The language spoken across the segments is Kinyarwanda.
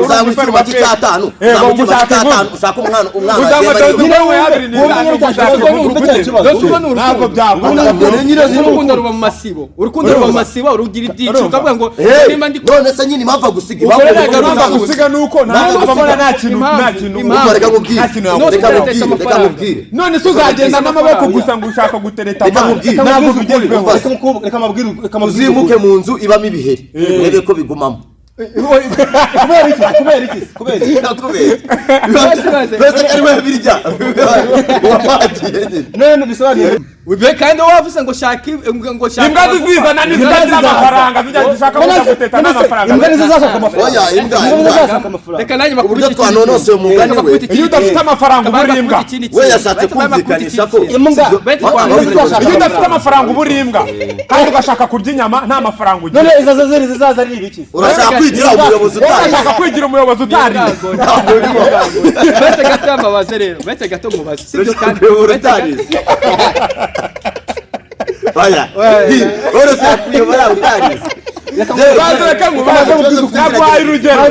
uzamutuma cyatanu ushaka umwana ntabwo byakunda nyine urukundo ruba mu masibo urugira ibyiciro ukavuga ngo nimba ndi none se nyine impamvu gusiga impamvu gusiga nuko nta kintu reka mubwire none se uzagenda n'amaboko gusa ngo ushaka gutereta ntabwo reka uzimuke mu nzu ibamo ibiheri urebe ko bigumamo kubera iki bese ari we birya wamagiye none bisobanuye Ube kandi wavuze ngo shaka imbwa zizana n'izina amafaranga zijya gushaka guteta n'amafaranga imbwa zizashaka amafaranga oya imbwa reka nanjye uburyo twanonose umugani we iyo udafite amafaranga uburi imbwa we yashatse kumvikanisha ko imbwa iyo udafite amafaranga uburi imbwa kandi ugashaka kurya inyama nta mafaranga ugira none izo zeri zizaza ari ibiki urashaka kwigira umuyobozi utari urashaka kwigira umuyobozi utari bete gato amabaze rero bete gato mubaze sibyo kandi utari Oya, ora se kuyobora utari. Reka ngubaze nabwaye urugero.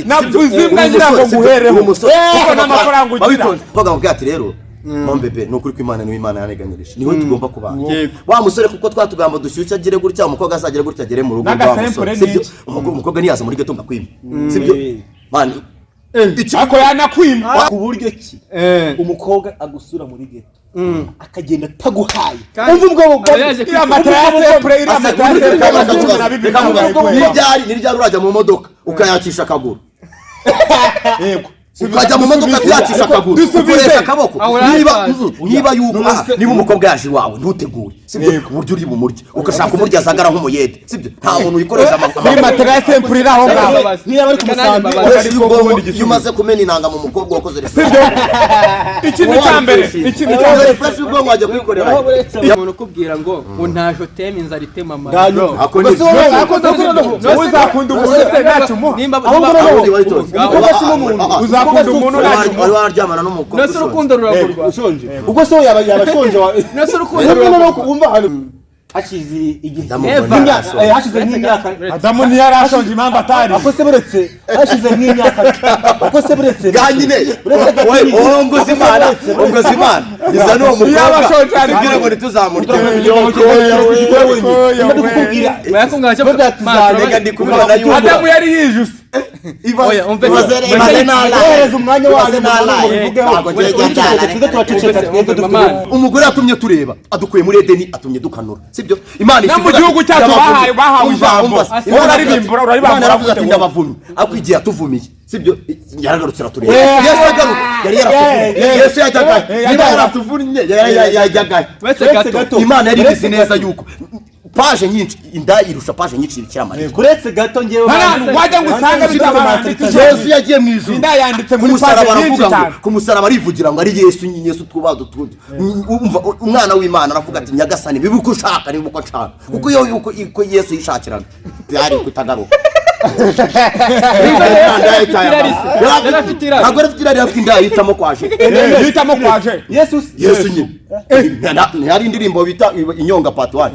Navuze imbwa ngira ngo guhereho. Kuko n'amafaranga ugira. Baga ubwati rero. Mombebe nukuri kw'Imana ni Imana yaneganyirisha. Niho tugomba kubana. Wa musore kuko twatugamba dushyushya agire gutya umukobwa azagire gutya agere mu rugo rwa musore. Sibyo? Umukobwa niyaza muri geto ngakwima. Sibyo? Man ako yanakwima ku buryo ki umukobwa agusura muri geto akagenda taguhaye umva ubwo ira matrase pre ira matrase n'iryari urajya mu modoka ukayakisha akaguru yego ukajya mu modoka tuyakisha akaguru ukoresha akaboko niba niba umukobwa yaje iwawe ntuteguye sibyo uburyo uri bumurye ukashaka umurya azagara nk'umuyede sibyo nta muntu uyikoresha ni matrase pre ira aho ngaho niba ari kumusamba yumaze kumena inanga mu mukobwa wakoze sibyo ikintu cyambere flash ubwo waje kwikorera umuntu ukubwira ngo untajo teme inzara itema amaro uzakunda umusore ntacyo mu nimba uzakunda umuntu wari waryamana n'umukobwa nase urukundo ruragurwa ushonje ubwo so yabashonje nase urukundo ruragurwa umva hano hashize igihe hashize nk'imyaka Adamu ntiyari ashonje impamvu atari ako se buretse hashize nk'imyaka ako se buretse ganyine ngo zimana iza no mukobwa tubwire ngo ntituzamurye bakubwira ndi kumubona yuko Adamu yari yijuse oya umve umwanya waje umugore atumye tureba adukuye muri Edeni atumye dukanura sibyo Imana mu gihugu cyacu bahawe ijambo uraririmbura uravuga ati ndabavumye akwigiye atuvumiye sibyo yaragarukira tureba Yesu agaruka yari yaratuvuye Yesu yajyaga niba yaratuvunnye yajyaga Imana yari bizi neza yuko paje nyinshi inda irusha paje nyinshi bikiramarira kuretse gato ngewe wajya ngusanga bitamanitse Yesu yagiye mu ijuru inda yanditse muri paje nyinshi cyane ku musaraba arivugira ngo ari Yesu twubado tundi umva umwana w'Imana aravuga ati nyagasani bibuko ushaka ni buko nshaka kuko yuko Yesu yishakiraga byari kutagaruka ntabwo afite irari afite inda yitamo kwaje Yesu nyine ntihari indirimbo bita inyonga part 1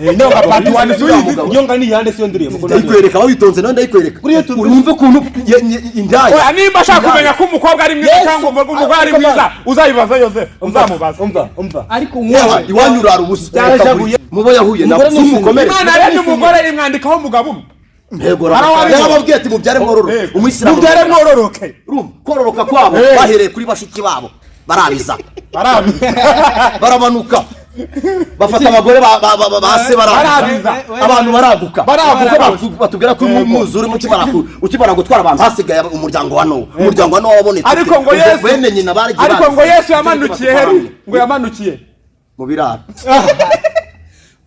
inyonga ni yande siyo ndirimbo ndayikwereka witonze nawe ndayikwereka urumve ukuntu indaya oya nimba ashaka kumenya ko umukobwa ari mwiza cyangwa umugore ari mwiza uzayibaza Yozefu uzamubaza umva ariko iwanyu urara ubusa mubo yahuye nabo umukomere Imana yari umugore imwandikaho umugabo umwe ntego yarababwiye ati mubyare mwororoke umwisiramu mubyare mwororoke kororoka kwabo bahereye kuri bashiki babo barabiza baramanuka bafata abagore base barabiza abantu baraguka batubwira ko umuzuri ukimara gutwara abantu hasigaye umuryango wa Nowa wabonetse ariko ngo Yesu bene nyina baragiye ariko ngo Yesu yamanukiye heri ngo yamanukiye mu biraro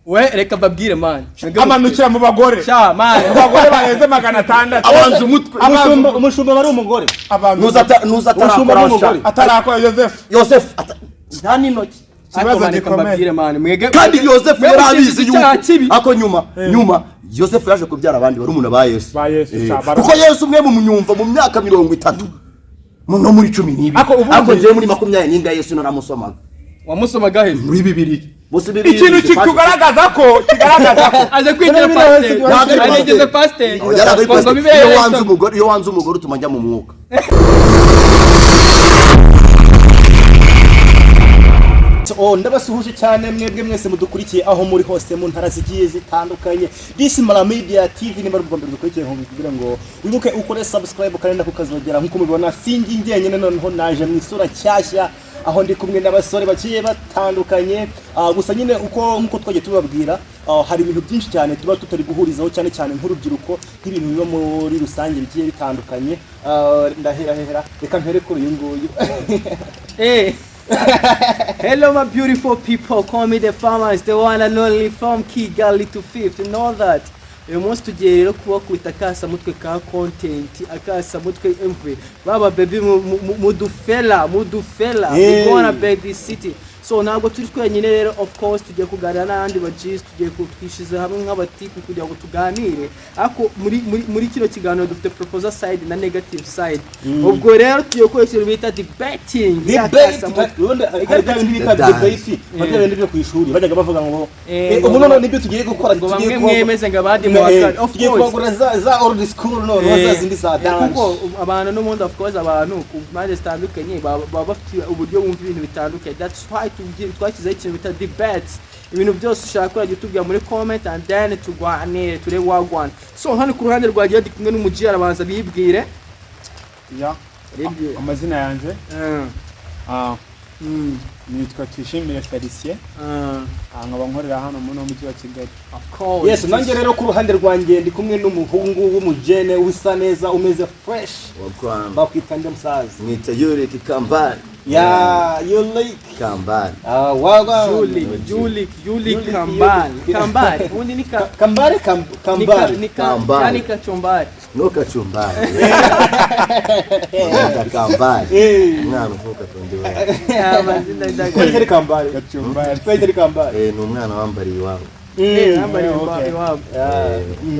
we reka babwire man amanukira mu bagore sha man abagore baheze 600 abanza umutwe umushumba bari umugore nuza atarakora Yozefu nta n'intoki kibazo gikomeye man mwege kandi Yozefu yarabizi yuko ako nyuma Yozefu yaje kubyara abandi bari umuntu ba Yesu kuko Yesu umwe mu munyumva mu myaka 30 no muri 12 ako ngiye muri 20 ninga Yesu naramusomaga wamusomaga he muri Bibiliya ikintu kikugaragaza ko aje kwigira pasiteri anigeze pasiteri iyo wanze umugore utuma njya mu mwuka. Ndabasuhuje cyane mwebwe mwese mudukurikiye aho muri hose mu ntara zigiye zitandukanye. This Mara Media TV ni Rwanda dukurikiye nko kugira ngo wibuke ukore subscribe kandi kukazogera nkuko mubibona singi ngenyene noneho naje mu isura cyashya aho ndi kumwe n'abasore baciye batandukanye. Gusa nyine nkuko twagiye tubabwira hari ibintu byinshi cyane tuba tutari guhurizaho cyane cyane nk'urubyiruko nk'ibintu biba muri rusange bigiye bitandukanye. Ndahera reka mpere kuri uyu nguyu. Hello my beautiful people, call me the farmers, the one and only from Kigali to Fifth, you know that. Uyu munsi tugiye rero kubakwita akasa mutwe ka content, akasa mutwe MV. Baba baby mudufela, we gonna beg this city. So ntabwo turi twenyine rero, of course tugiye kuganira n'abandi bagis, tugiye kutwishiza hamwe nk'abatiku kugira ngo tuganire. Ariko muri kino kiganiro dufite proposal side na negative side. Ubwo rero tugiye koresha bita debating. Bagenda byo kwishuri bajyaga bavuga ngo ubu none nibyo tugiye gukora, tugiye mwemeze ngo abandi mu wakati. Of course za old school no bazazindi za dance. Kuko abantu n'umundi of course abantu ku mpande zitandukanye baba bafite uburyo bumva ibintu bitandukanye. That's why twashyizeho ikintu bita debates. Ibintu byose ushaka kujya utubwira muri comment and then tugwanire ture wagwana. So hano ku ruhande rwagiye ndi kumwe n'umuji arabanza bibwire. Amazina yanjye nitwa Twishimire Felicien. Nkaba nkorera hano mu mujyi wa Kigali. Of course. Yes, nanjye rero ku ruhande rwanjye ndi kumwe n'umuhungu w'umujene usa neza umeze fresh. Bakwita nde musaza? Nita Yurik Kambani. Yulik Kambani. Yulik Kambani. Undi ni Kambani. Yani kachumbari. No kachumbari. Kambani. Mwana uvuka tondiwe. Kweli Kambani. Kambani. Ni umwana wambariye iwabo.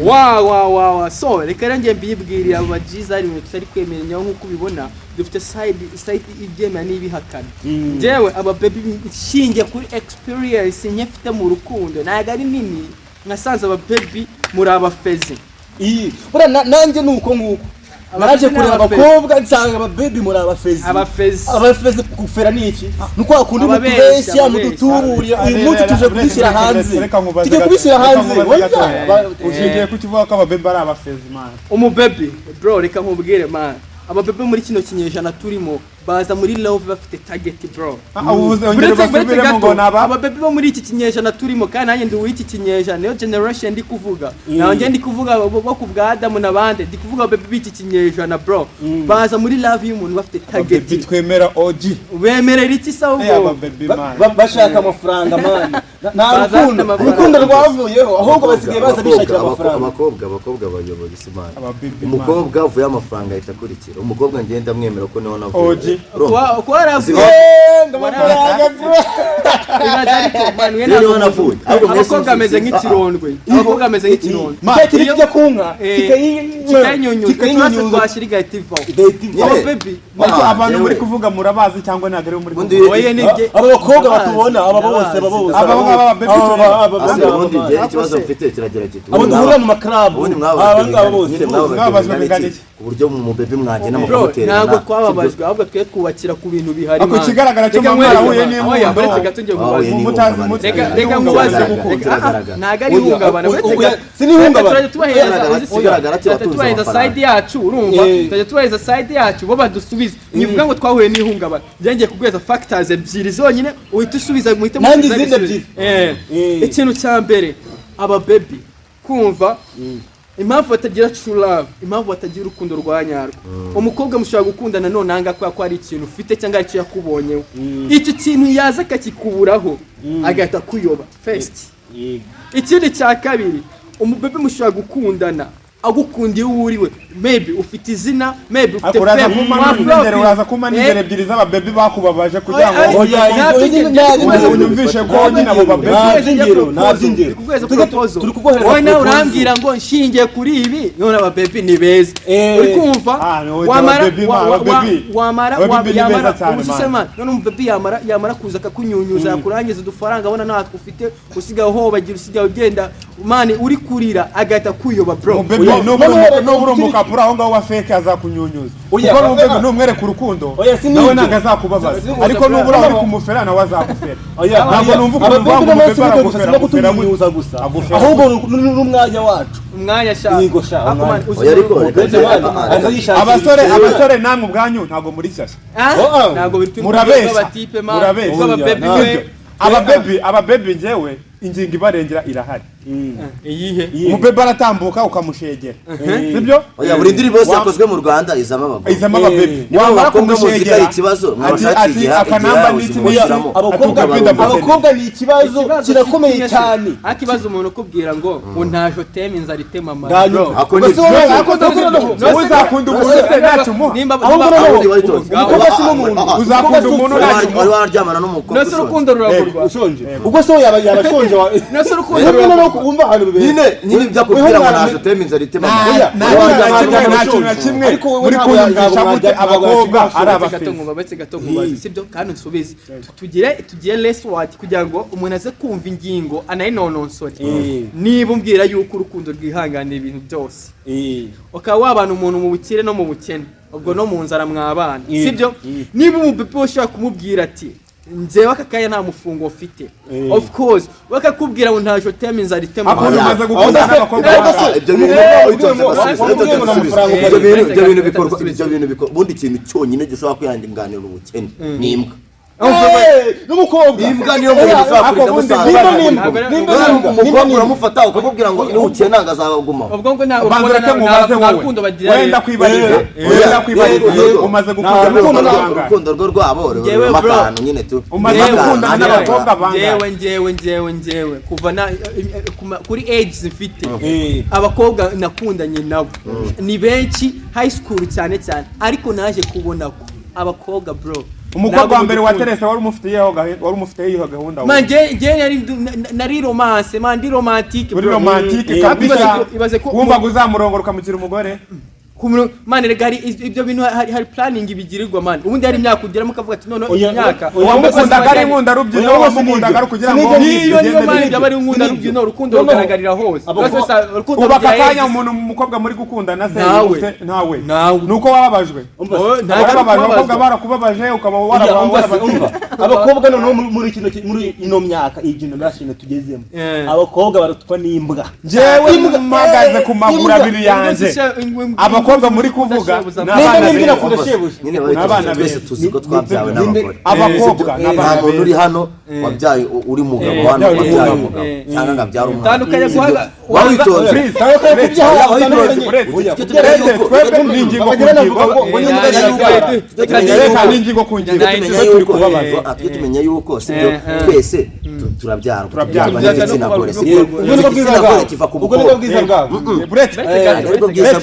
Wow. So reka ngiye mbibwirira abagize ari tutari kwemeranya nkuko ubibona dufite side igema n'ibihakana. Jewe aba baby shinge kuri experience nyefite mu rukundo naga ari nini nkasanze aba baby muri abafeze. Bura nanjye nuko nguko naraje kureba abakobwa nsanga aba baby muri abafeze kufera niki nuko akundi mutubeshya mudutuburiye uyu munsi tuje kubishyira hanze tuje kubishyira hanze ushingiye ku kivuga ko aba baby ari abafeze man. Baby bro reka nkubwire man, aba baby muri kino kinyejana turimo baza muri love bafite target bro. Aba baby bo muri iki kinyejana turimo kandi nanjye ndi w'iki kinyejana niyo generation ndi kuvuga. Nanjye ndi kuvuga bo ku bwa Adam n'abandi ndi kuvuga baby b'iki kinyejana bro. Baza muri love y'umuntu bafite target. Baby twemera OG. Wemerera iki sawo bro? Bashaka amafaranga man. Nta rukundo rwavuyeho ahubwo basigaye baza bishakira amafaranga. Abakobwa bayobora isimana. Umukobwa uvuye amafaranga ahita akurikira. Umukobwa ngenda mwemera ko niho navuye. Abakobwa ameze nk'ikirondwe. Kiri kijya kunka kikayinyunyuza twashira igativo. Abantu muri kuvuga murabazi cyangwa nagare muri abakobwa batubona aba bose ikibazo mfite kiragira kiti abo duhura mu makrab aba bose uburyo mu bebe mwanjye n'amakomoteri ntabwo twababajwe ahubwo twe twubakira ku bintu bihari. Ako kigaragara cyo mwarahuye n'imwe baretse gatunge mubaze reka mubaze ntago ari ihungabana sinihungabana tubahereza side yacu urumva tubahereza side yacu bo badusubiza nivuga ngo twahuye n'ihungabana byangiye kugweza factors ebyiri zonyine uhita usubiza muhite musubiza ikintu cya mbere aba baby kumva impamvu batagira true love, impamvu batagira urukundo rwa nyarwo. Umukobwa mushobora gukundana none anga ko ari ikintu ufite cyangwa icyo yakubonyeho. Icyo kintu yaza akakikuburaho agahita kuyoba first. Ikindi cya kabiri umubebe mushobora gukundana agukundiye uwo uriwe maybe ufite izina maybe ufite uraza kumana ingero ebyiri z'ababebi bakubabaje kugira ngo unyumvishe ko nyine abo babebi turi kuguhereza wowe nawe urambwira ngo nshingiye kuri ibi none ababebi ni beza uri kumva wamara ubusisema none umubebi yamara kuza akakunyunyuza yakurangiza udufaranga abona natwe ufite usigaye uhobagira usigaye ugenda mani uri kurira agahita kuyoba bro n'uburi umukapura aho ngaho wa fake azakunyunyuza kuko n'umubebe n'umwereka urukundo nawe ntabwo azakubabaza ariko n'ubura uri kumufera nawe azagufera ntabwo numva ukuntu uvuga ngo umubebe aragufera kutunyunyuza gusa ahubwo n'umwanya wacu umwanya shaka abasore namwe ubwanyu ntabwo muri shyashya ntabwo bituma murabeshya ababebi njyewe ingingo ibarengera irahari iyihe umubebe aratambuka ukamushegera sibyo buri ndirimbo yose yakozwe mu Rwanda izamo ababebi wamara kumushegera ikibazo ati akanamba n'iki abakobwa ni ikibazo kirakomeye cyane akibazo umuntu ukubwira ngo ntajo teme inzara itema amara uzakunda umuntu se ntacyo umuha uzakunda umuntu wari waryamana n'umukobwa nose urukundo ruragurwa ushonje ubwo so yabashonje nose urukundo umva hano nyine byakubwira ngo ntajo teme inzara itema na kimwe muri kuyumvisha gute abakobwa ari abafite gato sibyo kandi nsubize tugire less word kugira ngo umuntu aze kumva ingingo anayinononsore niba umbwira yuko urukundo rwihanganira ibintu byose ukaba wabana umuntu mu bukire no mu bukene ubwo no mu nzara mwabana sibyo niba umubebe ushaka kumubwira ati nzewe akakaya nta mufungo ufite of course bakakubwira ngo ntajo teme inzara itema akomaze gukunda n'abakobwa ibyo bintu bikorwa ubundi ikintu cyonyine gishobora kwihanganira ubukene ni imbwa n'umukobwa imbwa niyo muntu ushobora kurinda musaza umukobwa uramufata ukakubwira ngo niba ukeye ntabwo azagumaho ubwo ngo nta rukundo bagira wenda kwibariza umaze gukunda urukundo rwo rwabo rurimo akantu nyine tu umaze gukunda n'abakobwa bangahe njyewe kuva kuri age zifite abakobwa nakundanye nabo ni benshi high school cyane ariko naje kubona ko abakobwa bro umukobwa wa mbere waterese wari umufiteyeho gahunda man nari romance man ndi romantique bro romantique kabisa wumva uzamurongora ukamukira umugore man rega ibyo bintu hari planning bigirirwa man ubundi hari imyaka ugeramo ukavuga ati none imyaka wamukundaga ari inkunda rubyino wamukundaga ari kugira ngo niyo man byabari inkunda rubyino urukundo rugaragarira hose ubaka kanya umuntu umukobwa muri gukundana se ntawe nuko wababajwe abakobwa barakubabaje ukaba warabumva abakobwa none muri ino myaka iyi generation tugezemo abakobwa baratwa n'imbwa jewe mpagaze ku maguru abiri yanjye abakobwa muri kuvuga n'abana bese tuzi ko twabyawe n'abagore abakobwa nta muntu uri hano wabyaye uri mugabo hano wabyaye umugabo cyangwa ngabyara umwana tandukanye guhaga wawitonze tumenye yuko sibyo twese turabyara n'igitsina gore sibyo igitsina gore kiva ku mukobwa ariko bwiza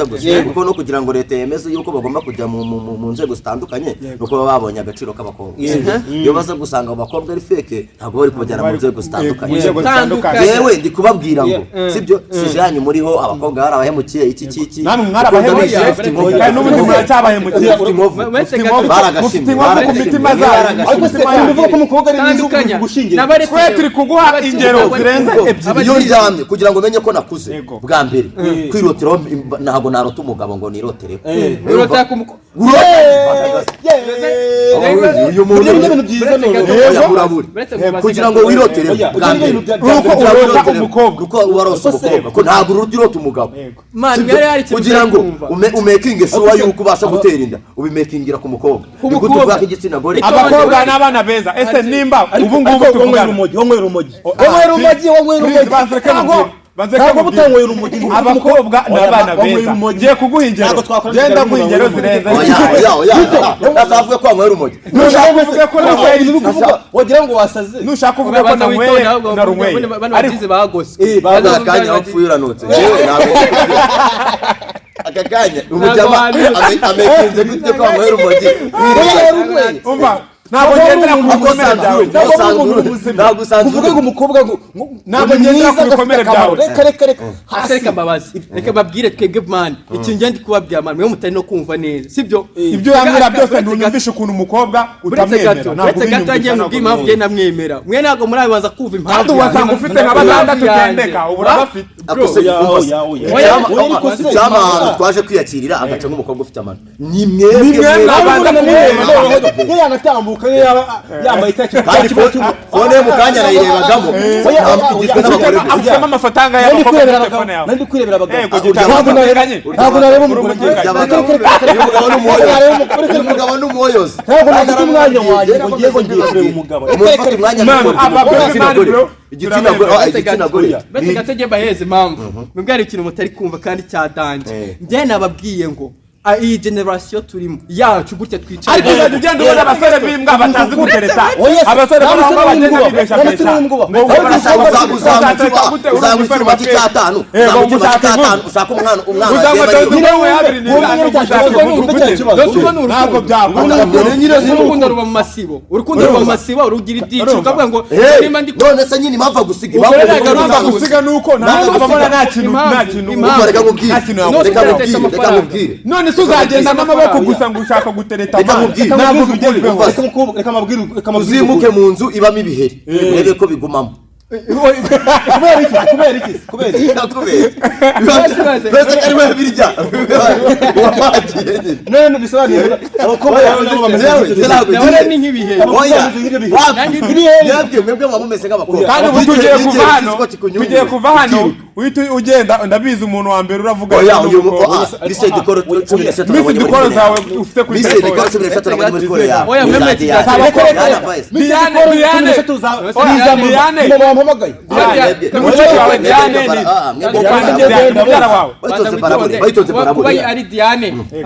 gusa kuko no kugira ngo leta yemeze yuko bagomba kujya mu nzego zitandukanye nuko baba babonye agaciro k'abakobwa iyo baza gusanga abakobwa ari feke ntabwo bari kubajyana mu nzego zitandukanye yewe ndi kubabwira ngo sibyo sijanye muriho abakobwa barabahemukiye iki namwe mwarabahemukiye n'ubundi muracyabahemukiye baragashimye ku mitima zabo ariko se ndivuga ko umukobwa ari mwiza gushingira twe turi kuguha ingero zirenze ebyiri iyo ndyamye kugira ngo menye ko nakuze bwa mbere kwiroteraho ntabwo narota umugabo ngo nirotereho urota ku uyu muntu ibintu byiza kugira ngo wirotereho bwa mbere urota umukobwa uko warose umukobwa ko ntabwo uruti urota umugabo kugira ngo umekinge shuwa yuko ubasha gutera inda ubimekingira ku mukobwa nigutuvuga ko igitsina gore abakobwa n'abana beza ese nimba ubu ngubu tuvugana wonywera umogi ntabwo butangoye urumogi abakobwa n'abana beza ngiye kuguha ingero genda guha ingero zirenze ndazavuga ko wanywera urumogi nushaka kuvuga ko wagira ngo wasaze nushaka kuvuga ko nanyweye narunyweye ariko bagose akanya wapfuye uranutse aka kanya umujama amekinze gute ko wanywera urumogi umva ntabwo ngendera ku bikomere byawe ntabwo usanzwe uvuga ngo umukobwa ntabwo ngendera ku bikomere byawe reka mbabazi reka babwire twebwe man ikintu ngende kubabwira man mwe mutari no kumva neza sibyo ibyo yambira byose ntunyumvishe ukuntu umukobwa utamwemera ntabwo gatangiye mu bw'imamvu ye namwemera mwe ntabwo murabibanza kumva impamvu wasanga ufite nka batandatu tendeka ubura bafite cyama twaje kwiyakirira agaca nk'umukobwa ufite amano ni mwebwe yambaye itakira kandi fone mu kanya arayirebagamo afitemo amafaranga y'abakobwa nandi kwirebera abagabo ntabwo nareba umugore umugabo n'umuyozi ntabwo nafite umwanya wanjye ngo ngiye kureba umugabo ufite umwanya igitsina gore bese gatege baheze impamvu mwebwe hari ikintu mutari kumva kandi cyadanje njye nababwiye ngo iyi generation turimo yacu gutya twicaye ariko uzajya ugenda ubona abasore b'imbwa batazi gutereta abasore b'imbwa bagenda bibeshya pesa uzamutse umati cyatanu usaka umwana ntabwo byakunda urukundo ruba mu masibo urugira ibyiciro ukavuga ngo none se nyine impamvu agusiga gusiga nuko nta kintu reka mubwire none uzagenda n'amaboko gusa ngo ushaka gutereta ntabwo bigezweho uzimuke mu nzu ibamo ibiheri urebe ko bigumamo kubera iki bese kari we birya wamagiye none bisobanura abakobwa nawe ni nk'ibihe mwebwe mumeze nk'abakobwa kandi ubu tugiye kuva hano ugenda ndabizi umuntu wa mbere uravuga bise dikoro 13 zawe ufite kuri telefone oya mwemwe mpamagaye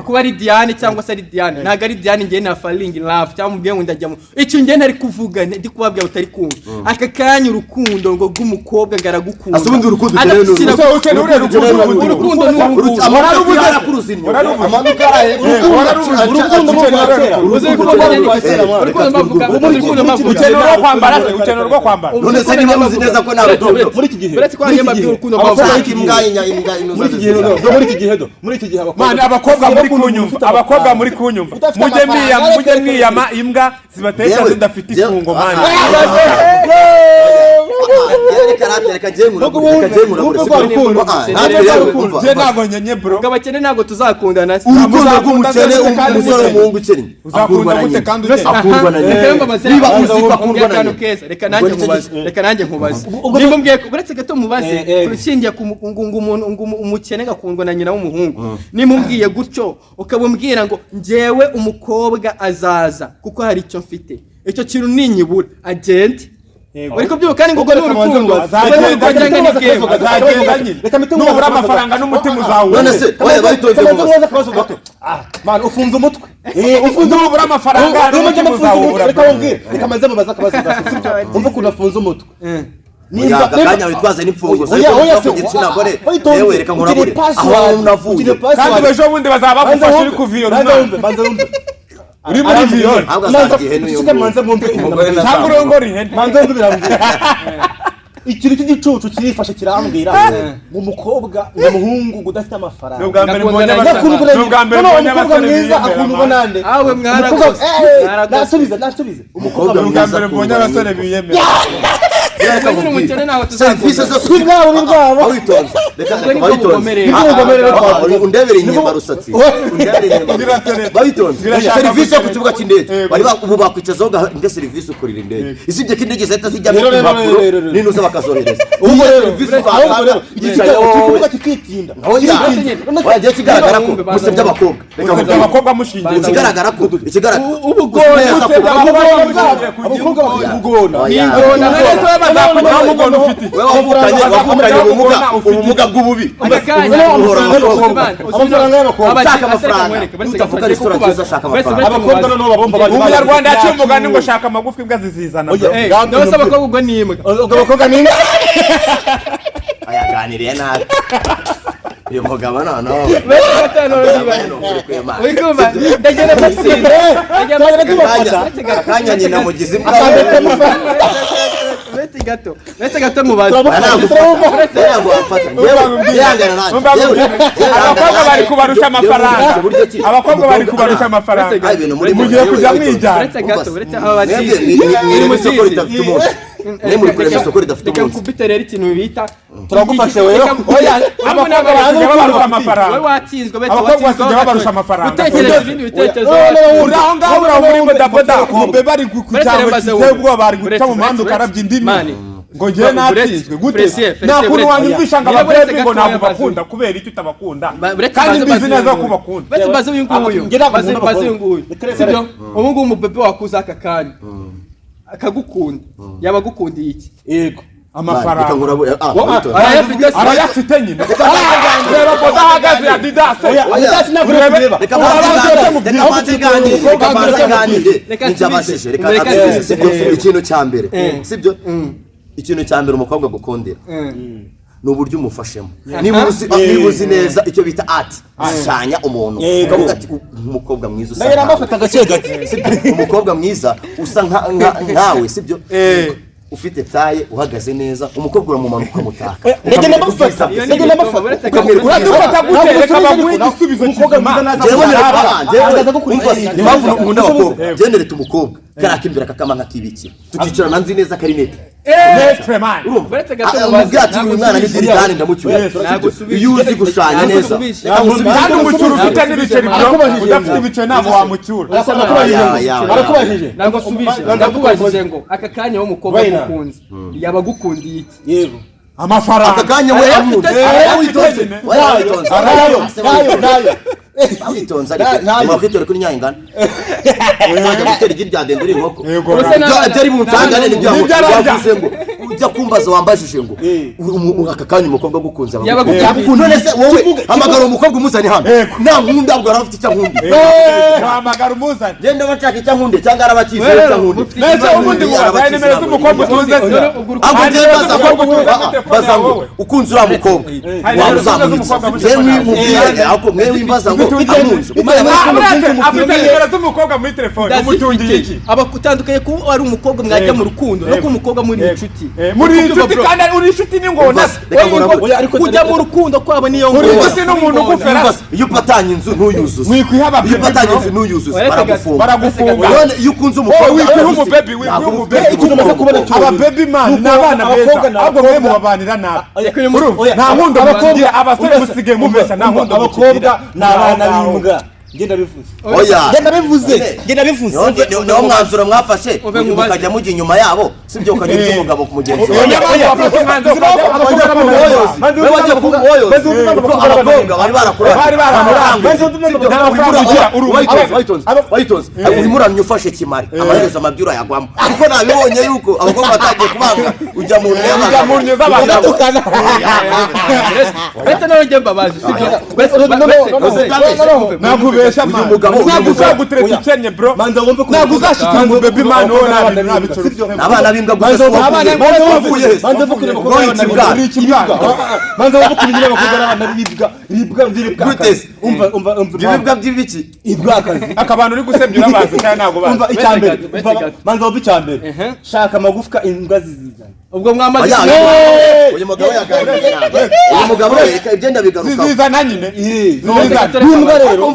kuba ari Diane cyangwa se ari Diane ntago ari Diane ngiye na falling in love cyangwa mbwiye ngo ndajyamo icyo ngiye ntari kuvuga ndi kubabwira utari kumva aka kanya urukundo ngo rw'umukobwa garagukunda asubundi urukundo none se niba uzi neza ko nta rukundo muri iki gihe uretse ko hanyuma by'urukundo muri iki gihe abakobwa muri kunyumva mujye mwiyama imbwa zibateka zidafite ifungo mani ntabwo nyenye bro abakene ntabwo tuzakundana urukundo rw'umukene umusore w'umuhungu ukennye uzakunda gute kandi akundwa na niba uzi ko akundwa na reka nanjye nkubaze niba mbwiye uretse gato mubaze urushingiye ku umukene gakundwa na nyina w'umuhungu nimumbwiye gutyo ukabumbwira ngo njyewe umukobwa azaza kuko hari icyo mfite icyo kintu ninyibura agende ariko byo kandi ngo n'urukundo nubura amafaranga n'umutima uzawubona none se oya bayitonze mu man ufunze umutwe nubura amafaranga n'umutima uzawubura reka maze mubaza akabazo umva ukuntu afunze umutwe niba kanya witwaze n'imfunguzo ariko igitsina gore yewe reka nkurabure aho unavuye kandi bejo bundi bazaba bagufasha uri kuviyo uri muri viyo cyangwa urongora ihene ikintu cy'igicucu kirifashe kirambwira ngo umukobwa umuhungu udafite amafaranga n'ubwa mbere mbonye abasore mwiza akundwa nande awe mwarakoze nasubize umukobwa n'ubwa mbere mbonye abasore biyemera serivisi zose undebere inyuma rusatsi bayitonze serivisi yo ku kibuga cy'indege ubu bakwicazaho inde serivisi ukorera indege isibye ko indege zahita zijyamo impapuro n'inuza bakazohereza ubu serivisi ikibuga kikitinda wagiye kigaragara ko musebye abakobwa abakobwa mushingiye ikigaragara ko ubugona abakobwa bakugona nta mugono ufite wavukanye ubumuga bw'ububi amafaranga y'abakobwa shaka amafaranga utavuga resitora cyiza shaka amafaranga abakobwa noneho babomba bari umunyarwanda yaciye umugani ngo shaka amagufwa imbwa zizizana ndabasa abakobwa ubwo ni imbwa abakobwa ni imbwa ayaganiriye nabi uyu mugabo noneho ndagenda matsinda akanya nyina mugize imbwa uretse gato mubaze abakobwa bari kubarusha amafaranga abakobwa bari kubarusha amafaranga mugiye kujya mwijyana uretse gato uretse aba reka nkubite rero ikintu bita turagufashe wewe abakobwa basigaye babarusha amafaranga wowe watsinzwe abakobwa basigaye babarusha amafaranga utekereza ibindi bitekerezo uraho ngaho uraho muri bodaboda kumbe bari ku cyangwa kitebwa bari guca mu muhanda ukarabya indimi ngo ngiye natsinzwe gute nta kuntu wanyumvisha ngo ababyeyi ngo ntabwo bakunda kubera icyo utabakunda kandi mbizi neza ko bakunda bese baze uyu nguyu sibyo ubu ngubu umubebe wakuze aka kanya akagukunda yaba agukundiye iki yego amafaranga arayafite nyine reba boda ahagaze ya didase Adidas ntabwo ureba reka ikintu cya mbere sibyo ikintu cya mbere umukobwa gukondera ni uburyo umufashemo niba uzi neza icyo bita ati ashushanya umuntu ukavuga ati umukobwa mwiza usa umukobwa mwiza usa nkawe sibyo ufite taye uhagaze neza umukobwa uramumanuka ukamutaka ndagenda mbafata uradufata gute reka baguhe igisubizo kizima genereta umukobwa karaka imbere akakama nk'akibiki tukicarana nzi neza karinete umubwati uyu mwana ni dirigani ndamucyuye iyo uzi gushushanya neza kandi umucyura ufite n'ibiceri udafite ibiceri ntabwo wamucyura arakubajije ndakubajije ngo aka kanya w'umukobwa mukunzi yaba agukundiye iki yego amafaranga aka kanya we witonze witonze ariko wakitore kuri nyayingana uzajya gutera igi rya dende uri inkoko byari mu nsangane nibyo wavuze ngo ujya kumbaza wambajije ngo aka kanya umukobwa gukunze none se wowe hamagara umukobwa umuzane hano nta nkunda abwo arafite icyo nkundi hamagara umuzane genda bashaka icyo nkundi cyangwa arabakize icyo nkundi nese ubundi mubazaye nimero z'umukobwa utuze baza ngo ukunze uriya mukobwa mwe wimbaza ngo afite nimero z'umukobwa muri telefone umutungiye iki abakutandukanye ko ari umukobwa mwajya mu rukundo no ko umukobwa muri inshuti muri inshuti kandi uri inshuti ni ngona kujya mu rukundo kwabo niyo ngo uri n'umuntu ugufera iyo upatanye inzu ntuyuzuze wikwihaba iyo upatanye inzu ntuyuzuze baragufunga none iyo ukunze umukobwa wikwiha umubebi aba baby man ni abana beza ahubwo mwe mubabanira nabi nta nkundo mugira abasore musige mubeshya nta nkundo abakobwa ni abana b'imbwa genda bivuze niwo mwanzuro mwafashe mukajya mujya inyuma yabo sibyo ukagira iby'umugabo ku mugenzi abakobwa bari barakurahitonze urimo uramya ufashe kimari amaherezo amabyura yagwamo kuko nabibonye yuko abakobwa batangiye kubanga ujya mu ntu z'abagabo uretse nawe njye mbabazi nakubesha man ntabwo uzagutereta ukennye bro ntabwo uzashikira mu baby man wowe nabicuru abana b'imbwa gusa ibibwa by'ibiki akabantu uri gusebya urabazi kandi ntabwo bazi shaka amagufwa imbwa zizizana ubwo mwamaze uyu mugabo yaganiriye uyu mugabo reka ibyenda bigaruka zizana nyine imbwa rero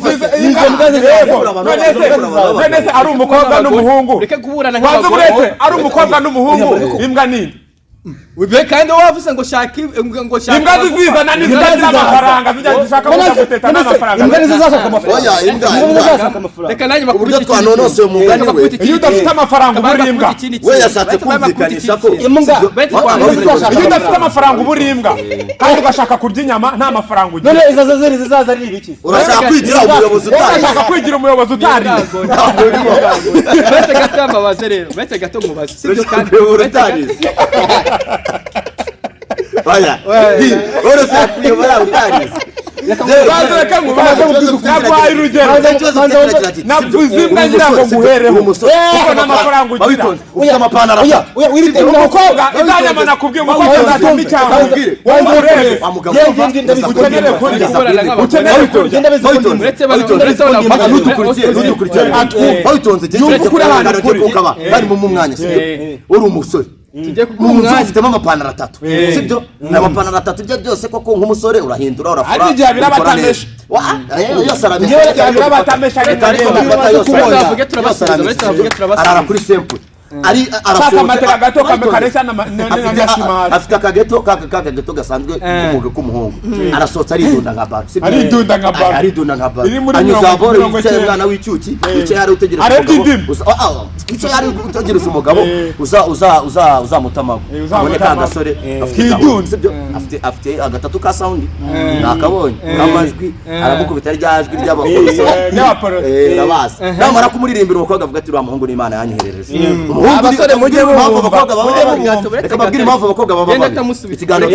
none se ari umukobwa n'umuhungu reka kuburana nk'abagore ari umukobwa n'umuhungu imbwa nini Wibe kandi wavuze ngo shaka imbwa zizizana n'izindi amafaranga zijya zishaka guteta n'amafaranga imbwa zizashaka amafaranga oya imbwa reka nanjye makuru uburyo twanonose umugani we iyo udafite amafaranga ubura imbwa we yashatse kumvikanisha ko imbwa iyo udafite amafaranga ubura imbwa kandi ugashaka kurya inyama nta mafaranga ugira none izo zeri zizaza ari ibiki urashaka kwigira umuyobozi utari urashaka kwigira umuyobozi utari bete gato mbabaze rero bete gato mubaze sibyo kandi utari oya urose kuyobora utarize reka ngubaze nagwaye urugero navuze imbwa ngira ngo nguhereho kuko n'amafaranga ugira ufite amapantaro umukobwa izanyama nakubwiye umukobwa azatuma icyaha wamurebe bari mu mwanya uri umusore umusore ufitemo amapantaro atatu sibyo n'amapantaro atatu ibyo byose koko nk'umusore urahindura urafura ari igihe birabatamesha yose arabisha birabatamesha arara kuri simple ari arasohoka gato kamekaresa na afite akageto gasanzwe k'umuhungu arasohotse aridunda nka bar aridunda nka bar anyuza bore yicaye umwana w'icyuki yicaye ari utegereje umugabo uzamutamago abone ka gasore afite agatatu ka sound nakabonye kamajwi aramukubita rya jwi ry'abakobwa rabazi namara kumuririmbira umukobwa avuga ati uriya muhungu n'Imana yanyiherereje abasore mujye mu abakobwa baba reka babwire impamvu abakobwa baba ikiganiro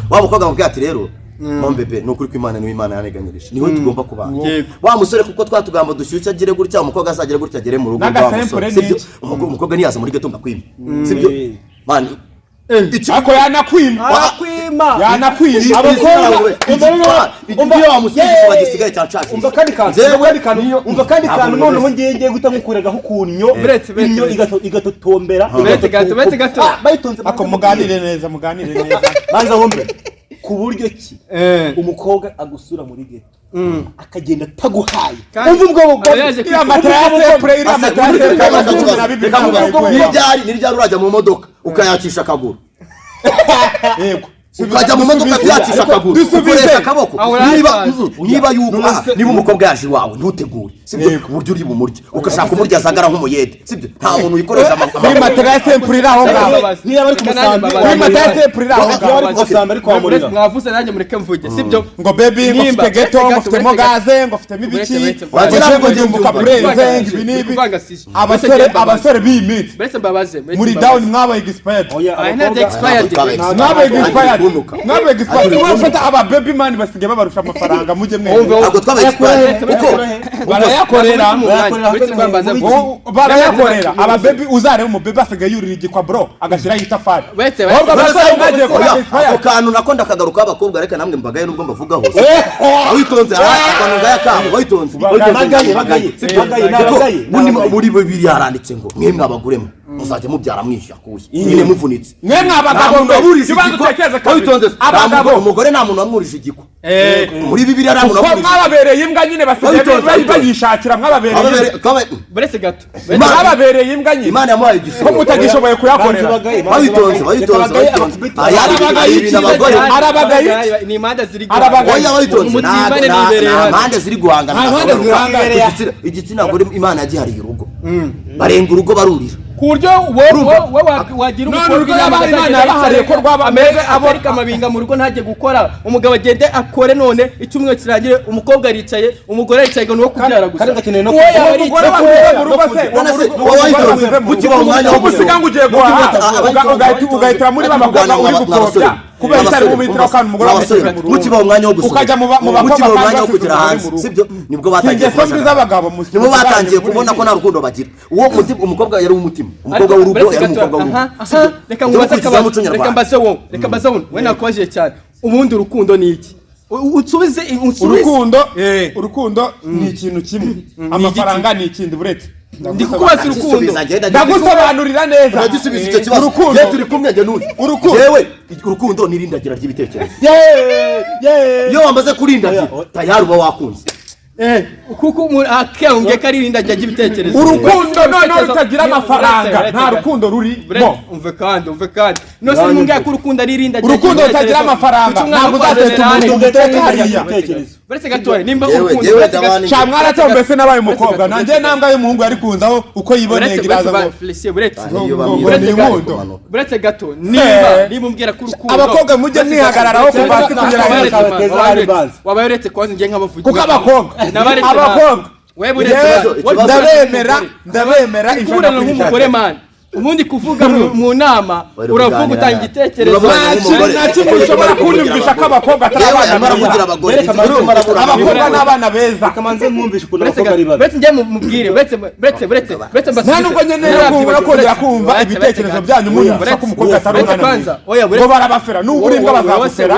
wa mukobwa mubwira ati rero mombebe nukuri kw'Imana niwe Imana yaneganyirije niwe tugomba kubana wa musore kuko twatugamba dushyushya agire gutya umukobwa azagire gutya agere mu rugo rwa musore sibyo umukobwa niyaza muri geto ngakwima sibyo man ako yanakwima abakobwa ibyo wamusije kuba gisigaye cyacaje umva kandi kantu noneho ngiye gutamukuraga kunyo inyo igatotombera gato bayitonze ako muganire neza banza wombe ku buryo ki umukobwa agusura muri geto akagenda taguhaye umva ubwo iriya materase play iriya materase niryari urajya mu modoka ukayakisha akaguru yego ukajya mu modoka tuyakisha akaguru ukoresha akaboko niba niba umukobwa yaje iwawe ntutegure sibyo uburyo uri bumurye ugashaka umurya azagara nk'umuyede sibyo nta muntu uyikoresha muri materase play aho ngaho niba bari kumusambi muri materase play aho ngaho bari kumusambi ariko wamurira mwavuze nanjye mureke mvuge sibyo ngo baby ngo ufite geto ngo ufite mogaze ngo ufite mibiki wagira ngo ngimuka prenze ibinibi abasore b'imitsi bese mbabaze muri down mwabaye expired ntabwo expired mwabaye expired wafata aba baby man basigaye babarusha amafaranga mujye mwe ntabwo twabaye expired kuko barayakorera aba baby uzareba mu baby asigaye yurira igikwa bro agashyiraho itafari ako kantu nako ndakagaruka abakobwa reka namwe mbagaye nubwo mbavugaho witonze akantu ngaya kantu witonze muri bibiri yaranditse ngo mwemwe abaguremo muzajya mubyara mwishakuye nyine muvunitse mwemwe abagabo ngaburije igiko witonze umugore nta muntu wamwurije igiko muri bibiri ari umuntu wamwurije mwababereye imbwa nyine basigaye bayishakira mwababereye buretse gato mwababereye imbwa nyine Imana yamuhaye igisho ko mutagishoboye kuyakorera witonze arabagaye ni imanda ziri imanda ziri guhangana igitsina gore Imana yagihariye urugo barenga urugo barurira ku buryo wagira umukobwa Imana yabahariye ko ameze abarika amabinga mu rugo ntajye gukora umugabo agende akore none icyumweru kirangire umukobwa aricaye umugore aricaye ngo nuwo kubyara gusa uwo umugore mu rugo se mukiba umwanya wo gusiga ngo ugiye ugahitira muri babakobwa uri gupfobya kubera itari umwitira kandi umugore w'abasore mukiba umwanya wo gusohoka ukajya mu bakobwa umwanya wo kugira hanze sibyo nibwo batangiye nibo batangiye kubona ko nta rukundo bagira uwo umukobwa yari umutima umukobwa w'urugo yari umukobwa w'urugo reka ngubaze reka mbaze we nakubajije cyane ubundi urukundo ni iki usubize urukundo ni ikintu kimwe amafaranga ni ikindi buretse ndikubaza urukundo ndagusobanurira neza uragisubiza icyo kibazo ye turi kumwe njye n'uyu yewe urukundo nirindagira ry'ibitekerezo iyo wamaze kurindagira tayari uba wakunze kuko umuntu akenge karirinda ajya ibitekerezo urukundo none rutagira amafaranga nta rukundo ruri umve kandi no se munga ko urukundo aririnda urukundo rutagira amafaranga ntabwo uzateta umuntu guteka hariya baretse gatore nimba urukundo cyamwara tombe se nabaye umukobwa nanjye nambwa y'umuhungu yari kunzaho uko yiboneye giraza ngo baretse gato niba umbwira ko urukundo abakobwa mujye mwihagararaho kuva hasi kugera wabayeretse kwazi ngiye nk'abavugira kuko abakobwa ndabemera ijana n'umugore man ubundi kuvuga mu nama uravuga utanga igitekerezo nta kimwe ushobora kunyumvisha ko abakobwa atari abakobwa n'abana beza kamanze mwumvisha ukuntu abakobwa ari babi betse njye mubwire betse nta nubwo nkeneye kongera kumva ibitekerezo byanyu munyumvisha ko umukobwa atari umwana ngo barabafera n'ubu urimbwa bazagufera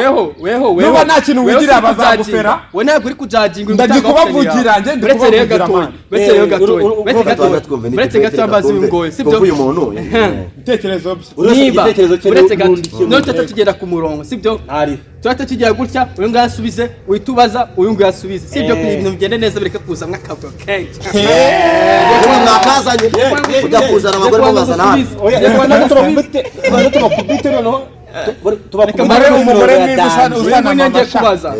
nuba nta kintu wigira bazagufera we ntabwo uri kujaginga ndagikubavugira njye ndikubavugira amana betse gato bazi bingoye sibyo ibitekerezo bye niba uretse gato no tugera ku murongo sibyo turata tugiye gutya uyu nguyu asubize uhitubaza uyu nguyu asubize sibyo ibintu bigende neza bireke kuza mwakavuyo kenshi mwakazanye kujya kuzana abagore mubazana hano tubakubite noneho tubakubite umugore mwiza usana ngiye kubaza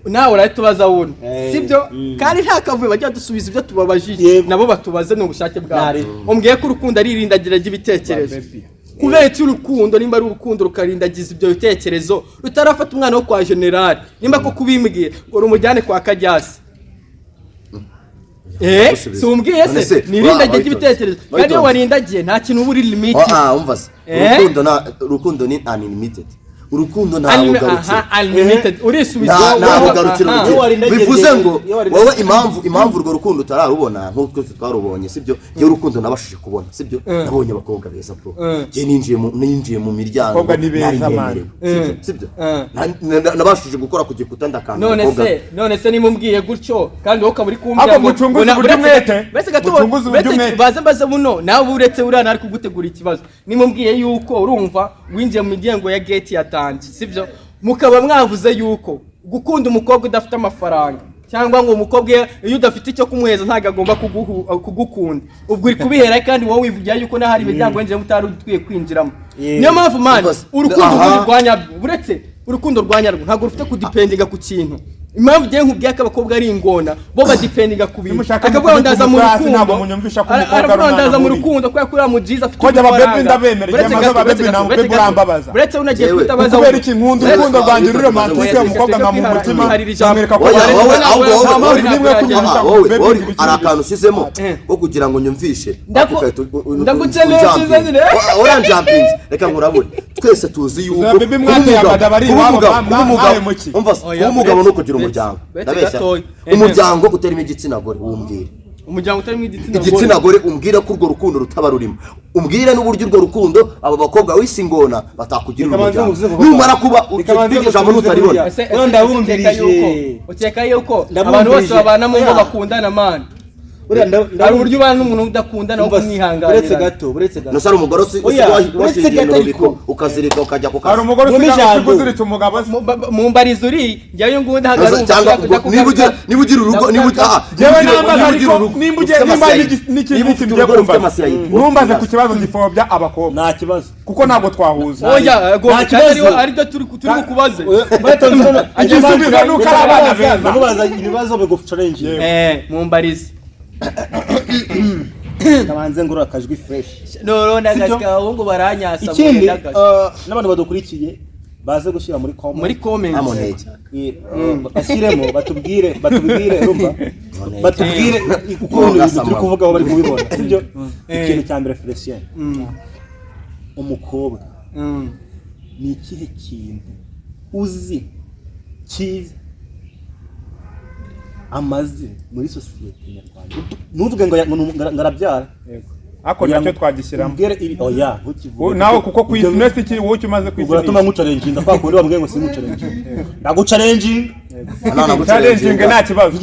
nawe urahitubaza wundi sibyo kandi nta kavuyo bajya dusubiza ibyo tubabajije nabo batubaze ni ubushake bwabo umbwiye ko urukundo ari irindagira ry'ibitekerezo kubera urukundo nimba ari urukundo rukarindagiza ibyo bitekerezo rutarafata umwana wo kwa generali nimba ko kubimbwiye ngo rumujyane kwa Kajyasi sumbwiye se nirindagiye ry'ibitekerezo kandi iyo warindagiye nta kintu uba uri limiti umva se urukundo ni unlimited urukundo ntabwo unlimited urisubiza ntabwo garukira bivuze ngo wowe impamvu urwo rukundo utararubona nk'uko twarubonye sibyo iyo urukundo nabashije kubona sibyo nabonye abakobwa beza bro je ninjiye mu miryango sibyo nabashije gukora ku gikuta ndakanga none se nimumbwiye gutyo kandi wowe ukaba uri kumbwira ngo mucunguze uburyo mwete bese gato baze buno nawe uretse urana ari kugutegura ikibazo nimumbwiye yuko urumva winjiye mu miryango ya gate ya sibyo mukaba mwavuze yuko gukunda umukobwa udafite amafaranga cyangwa ngo umukobwa iyo udafite icyo kumuheza ntago agomba kugukunda ubwo uri kubihera kandi wowe wivugira yuko nahari imiryango yenje mutari utwiye kwinjiramo niyo mpamvu man urukundo rwanya buretse urukundo rwanyarwo ntago rufite kudipendinga ku kintu impamvu giye nkubwiye ko abakobwa ari ingona bo badipendinga ku bintu akavuga ndaza mu rukundo ndaza mu rukundo kwa kuri mu jiza afite kujya ababebi ndabemereye maze ababebi nawe bebi urambabaza buretse unagiye kwitabaza kubera iki nkunda urukundo rwanjye ruri romantike umukobwa nka mu mutima cyamwereka ko wowe arakantu usizemo wo kugira ngo nyumvishe ndagukeneye cyizanye oranjampinze reka nkurabure twese tuzi yuko bebi mwateye abadabari umugabo no kugira umuryango ndabeshya umuryango utarimo igitsina gore wumbwire umuryango utarimo igitsina gore umbwira ko urwo rukundo rutaba rurimo umbwira n'uburyo urwo rukundo abo bakobwa wisingona batakugira umuryango numara kuba ijambo nutaribona ukeka yuko abantu bose babana mu ngo bakundana man ari uburyo ubana n'umuntu udakundana wo kumwihanganira nasara umugore washingiye n'urubiko ukazirika ukajya ku kazi hari umugore uziritse umugabo mu mbarizo uri njyayo ngo ndahagaze niba ugira urugo numbaze ku kibazo gipfobya abakobwa nta kibazo kuko ntabwo twahuza ari byo turi kubaze igisubizo ni uko ari abana beza mubaza ibibazo bigucarengiye mu mbarizo kabanze ngura akajwi fresh no ndagashika ngo baranyasa ikindi n'abantu badukurikiye baze gushyira muri comment bashyiremo batubwire urumva batubwire ukuntu ibintu turi kuvugaho bari kubibona sibyo ikintu cya mbere Felicien umukobwa ni ikihe kintu uzi cyiza amaze muri sosiyete nyarwanda nuvuge ngo ngarabyara ako nacyo twagishyiramo oya nawe kuko ku isi nese iki wowe umaze kwisinisha uratuma nkucarenginga kwa kundi bambwiye ngo simucarenginga ndagucarenginga nta kibazo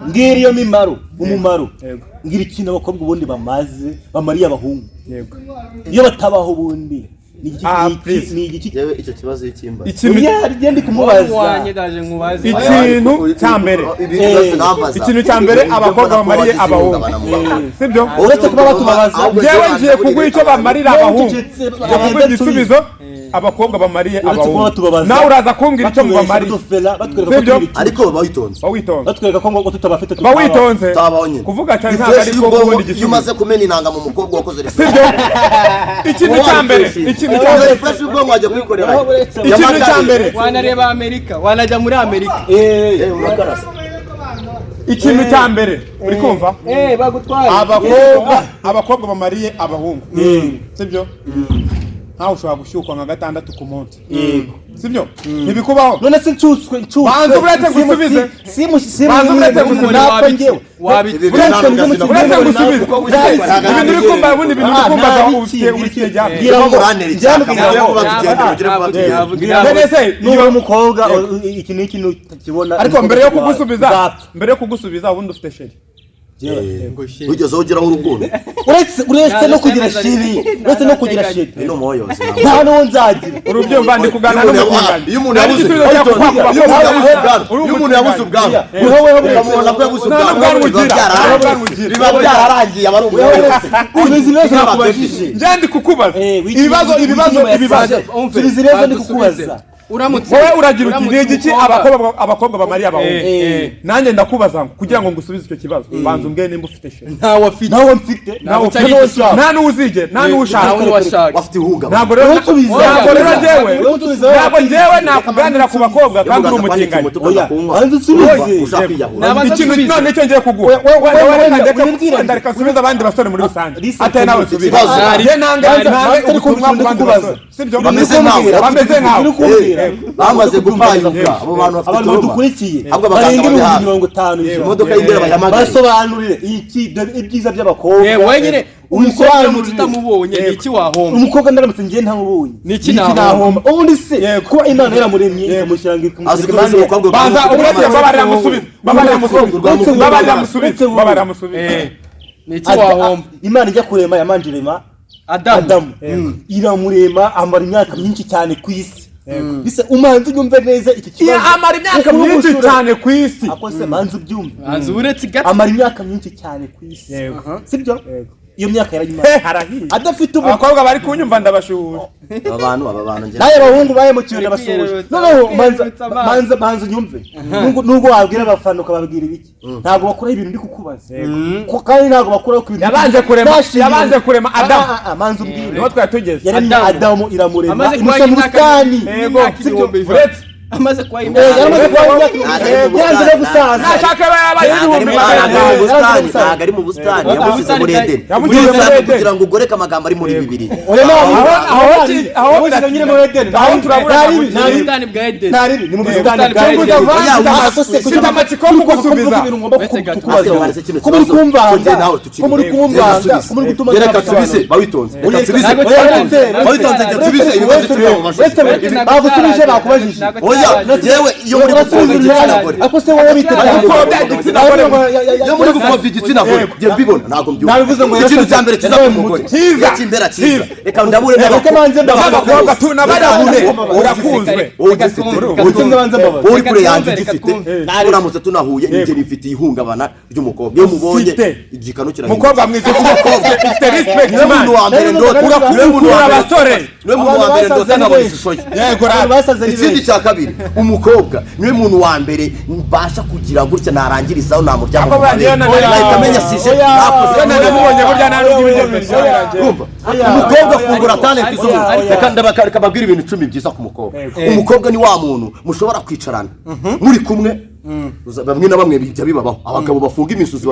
ngira iyo umumaro ngira ikintu abakobwa ubundi bamariye abahungu iyo batabaho ubundi ni igiki icyo kibazo y'ikimba ikintu cya mbere abakobwa bamariye abahungu sibyo uretse kuba batubabaza jewe ngiye kuguha icyo bamarira abahungu kuguha igisubizo abakobwa bamariye abahungu nawe uraza kumbwira icyo mubamariye sibyo ariko bawitonze batwereka ko ngo tutabafite bawitonze kuvuga cyane ntabwo ari ko ubundi igisubizo iyo umaze kumena intanga mu mukobwa wakoze sibyo ikintu cya mbere fresh ubwo mwajya kwikorera ikintu cya mbere wanareba Amerika wanajya muri Amerika ikintu cya mbere uri kumva bagutwaye abakobwa bamariye abahungu sibyo ntawe ushobora gushyukwa nka 6 ku munsi sibyo ntibikubaho none se nshutswe banza uretse gusubize banza uretse gusubize uretse gusubize ibintu bikumba ubundi ibintu bikumba za ubufitiye niba umukobwa iki ni ikintu kibona ariko mbere yo kugusubiza ubundi ufite sheri ugeze ugeraho urukundo uretse no kugira shiri no moyozi nta n'uwo nzagira urubyumva ndi kuganira n'umukobwa iyo umuntu yabuze ubwanwa ukamubona ko yabuze ubwanwa biba byararangiye aba ari umugore njye ndi kukubaza ibibazo subiza ibibazo ndi kukubaza wowe uragira uti ni igiki abakobwa bamariye abahungu nanjye ndakubaza kugira ngo ngusubize icyo kibazo banza umbwire nimba ufite sheri ntawe mfite nta n'uwuzige nta n'uwushaka bafite ihunga ntabwo rero njyewe nakuganira ku bakobwa kandi uri umutinganyi banza usubize ikintu none icyo ngiye kuguha reka nsubize abandi basore muri rusange atari nawe nsubize ntange ubutumwa ku bandi basore sibyo bameze nkawe bamaze gupayuka abo bantu bafite abantu badukurikiye ahubwo barenga 50 imodoka y'indera bahamagaye basobanurire ibyiza by'abakobwa wenyine umukobwa utamubonye ni iki wahomba umukobwa ndaramutse ngiye ntamubonye ni iki nahomba ubundi se kuba Imana yaramuremye ikamushyiranga banza uretse babarira musubize ni iki wahomba Imana ijya kurema yamanjirema Adamu iramurema amara imyaka myinshi cyane ku isi bise umanze unyumve neza iki kibazo amara imyaka myinshi cyane ku isi akose manze ubyumve manze uretse gato amara imyaka myinshi cyane ku isi sibyo iyo myaka yarayimaze harahiye adafite abakobwa bari kunyumva ndabashuhuje aba bantu njye naye abahungu bahemukiwe ndabasuje noneho manze unyumve nubwo wabwira abafana ukababwira ibiki ntabwo bakora ibintu ndi kukubaza kandi ntabwo bakora ku bintu yabanje kurema Adamu manze umbwire niho twatugeze yaremye Adamu iramurema imusa mu busitani sibyo uretse amaze kwa yaramaze yanze no gusaza nashaka yabaye ibihumbi ntabwo ari mu busitani yamusize muri Edeni kugira ngo ugoreke amagambo ari muri Bibiliya aho nyine muri Edeni aho turabura ni ubusitani bwa Edeni ntaribi ni mu busitani bwa Edeni kugira amatsiko yo kugusubiza ko muri kumvanga ko muri kumvanga ko muri gutuma reka tubise bawitonze tubise ibibazo turi mu mashuri bagusubije bakubajije yewe iyo muri gupfobya igitsina gore ako se wowe bita iyo muri gupfobya igitsina gore ngiye mbibona ntabwo mbyumva ikintu cya mbere kiza ku mugore kimbera cyiza reka ndabure n'abakobwa tunabarabure urakunzwe uri kure yanjye ugifite turamutse tunahuye njye nifite ihungabana ry'umukobwa iyo mubonye igikano kirahindura umukobwa mwiza ufite respect n'umuntu wa mbere ndota urakura abasore niwe muntu wa mbere ndota nkabona ishusho ye ikindi cya kabiri umukobwa niwe muntu wa mbere mbasha kugira gutya narangirizaho namuryango bahita amenya sije umukobwa afungura talent z'umuntu reka mbabwire ibintu 10 byiza ku mukobwa umukobwa ni wa muntu mushobora kwicarana muri kumwe bamwe na bamwe bijya bibabaho abagabo bafunga imisuzi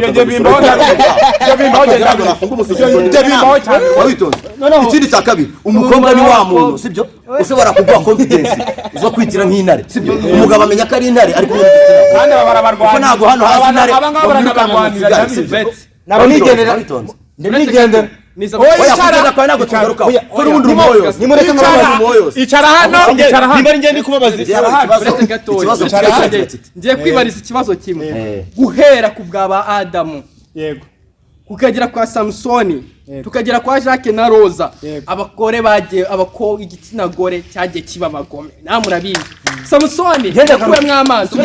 ikindi cya kabiri umukobwa ni wa muntu sibyo ushobora kuguha confidence zo kwigira nk'intare sibyo umugabo amenya ko ari intare ariko kandi barabarwanya ntabwo hano hasi intare abangaba nabo nigendera nigendera icara hano niba ndi kubabaza ngiye kwibariza ikibazo kimwe guhera ku bwa Adamu yego kukagera kwa Samsoni tukagera kwa Jacques na Rosa abakore bagiye abakobwa igitsina gore cyagiye kiba magome namurabizi Samsoni yenda kuwemwa amazi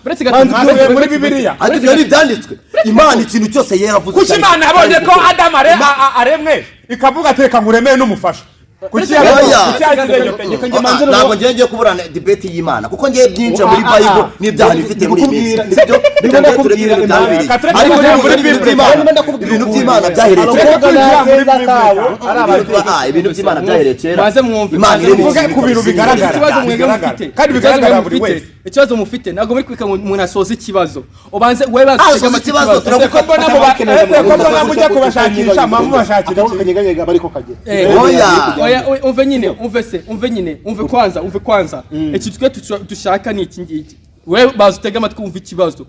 buretse gatatu muri Bibiliya ati yari byanditswe Imana ikintu cyose yaravuze kuki Imana yabonye ko Adamu aremwe ikavuga ateka nguremeye n'umufasha ntabwo ngiye kuburana debate y'Imana kuko ngiye byinshi muri Bible n'ibyaha bifite muri iyi minsi sibyo ibintu by'Imana byahereye ibintu by'Imana byahereye kera maze mwumve ku bintu bigaragara kandi bigaragara buri wese ikibazo mufite ntabwo muri kwika umuntu asoza ikibazo ubanze we bazitega ikibazo turavuga ko nabo mujya kubashakisha mamu bashakira kanyeganyega bariko kagera oya umve kwanza iki twe dushaka ni iki ngiki we bazitega amatwi umva ikibazo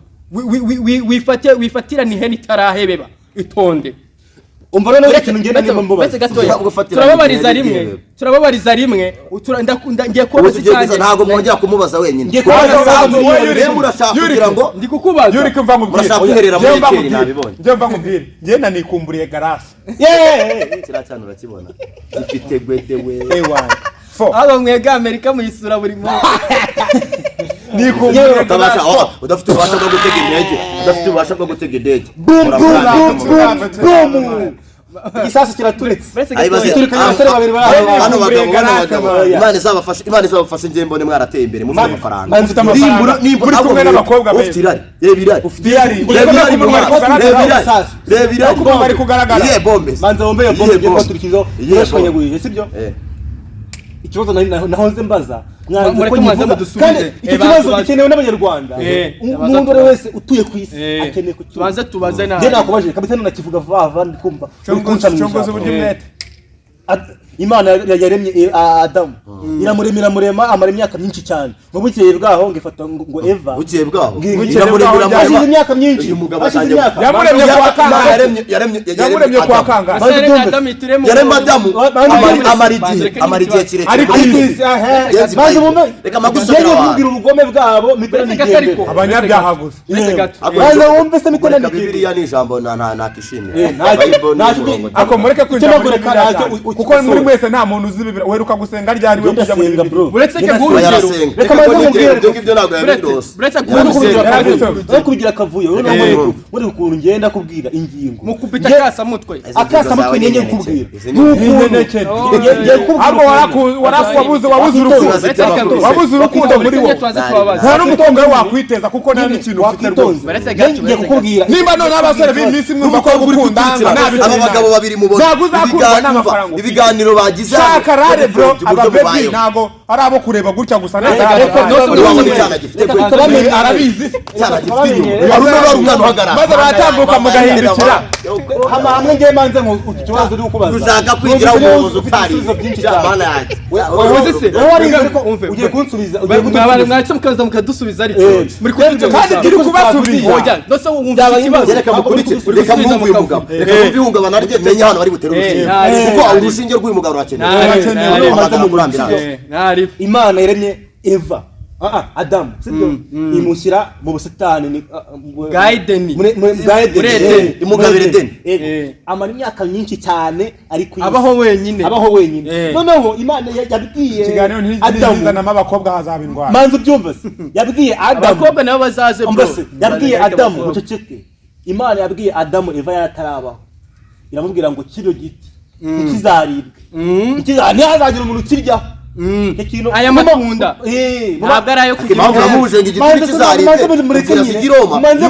wifatira ni heni tarahebeba itonde umva rero ikintu ngenda nimba mbubaza turababariza rimwe ngiye kubaza cyane ntabwo mwongera kumubaza wenyine ngiye kubaza urashaka kugira ngo ndikukubaza yuri kumva ngo urashaka kwiherera muri keri nabibonye ngiye mva nkubwire ngiye nanikumburiye garasi kiracyane urakibona gifite gwedewe abo mwega Amerika muyisura buri munsi nikumburiye udafite ubasha bwo gutega indege igisasi kiraturetse hano bagabo Imana izabafashe ngiye mbone mwarateye imbere mufite amafaranga muri kumwe n'abakobwa ufite irari rebira kuko bari kugaragara ye bombe manza bombe kwaturikizo yashwanyagurije sibyo ikibazo nahoze mbaza kandi iki kibazo gikenewe n'abanyarwanda umuntu wese utuye ku isi akeneye kukibaza tubaze nawe njye nakubaje kabisa nakivuga vuba ndikumva cyongoze uburyo mwete Imana yaremye Adamu iramurema amara imyaka myinshi cyane mu bukeye bwaho ngifata ngo Eva bukeye bwaho ashize imyaka myinshi yamuremye kwa kanga yaremye Adamu amara igihe kirekire maze reka magusubira kubwira ubugome bwabo mitanigendere abanyabyaha gusa maze wumve se mitanigendere Bibiliya ni ijambo nakishimiye ako mureke kwinjira kuko muri mwese nta muntu uzi Bibiliya weruka gusenga ryari we kujya muri Bibiliya uretse ke nk'urugero reka maze mubwire ibyo ntabwo yabirose uretse kubigira akavuyo uri ukuntu ngenda kubwira ingingo mukubita akasa mutwe nyenye kubwira wabuze urukundo muri wo nta n'umutungo we wakwiteza kuko nta n'ikintu ufite rwose ngiye kukubwira nimba none abasore b'iminsi mwumva ko gukunda aba bagabo babiri mubona ibiganiro bagize shakarare bro ababebi ntago ari abo kureba gutya gusa arabizi maze baratambuka mugahindukira hamwe ngiye manze mu kibazo uri kubaza ushaka kwigira umuyobozi utarize byinshi cyane yaje wowe se ugiye kunsubiza mwatse mukaza mukadusubiza ari muri kandi turi kubasubiza oya ndose wumva ikibazo reka mukurikire reka mwumve uyu mugabo reka mwumve ihungabana rye menye hano bari butere urushinge kuko urushinge rw'uyu mugabo rurakenewe Imana yaremye Eva Adamu sibyo imushyira mu busitani Gaideni imugabire Edeni amara imyaka myinshi cyane ari ku isi abaho wenyine noneho Imana yabwiye Adamu n'abakobwa hazaba indwara manze byumva se yabwiye Adamu abakobwa nabo bazaze bro yabwiye Adamu muceceke Imana yabwiye Adamu Eva yatarabaho iramubwira ngo kino giti ikizaribwe ntihazagira umuntu ukiryaho aya matunda ntabwo ari ayo kugira ngo muje ngo igiti kizaribwe manze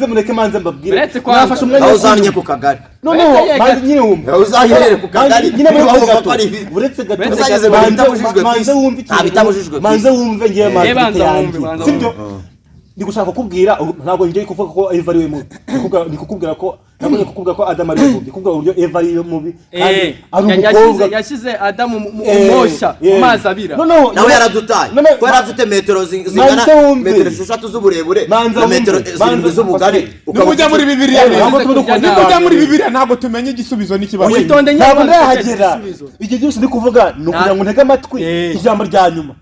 mureke manze mbabwire nafashe umwanya uzanye ku kagari noneho manze nyine wumve uzaherere ku kagari nyine uretse gato manze wumve ngiye manze yanjye sibyo ndi gushaka kukubwira ntabwo ngiye kuvuga ko Eva ari we mubi ndi kukubwira ko ntabwo kukubwira ko Adamu ari we mubi kuvuga uburyo Eva ari we mubi kandi ari umukobwa yashyize Adamu mu mosha mu mazi abira nawe yaradutaye ko yari afite metero zingana metero 3 z'uburebure na metero 7 z'ubugari ukajya muri Bibiliya ntabwo tumenye igisubizo n'ikibazo ntabwo ndahagera iki byose ndi kuvuga ni ukugira ngo ntege amatwi ijambo rya nyuma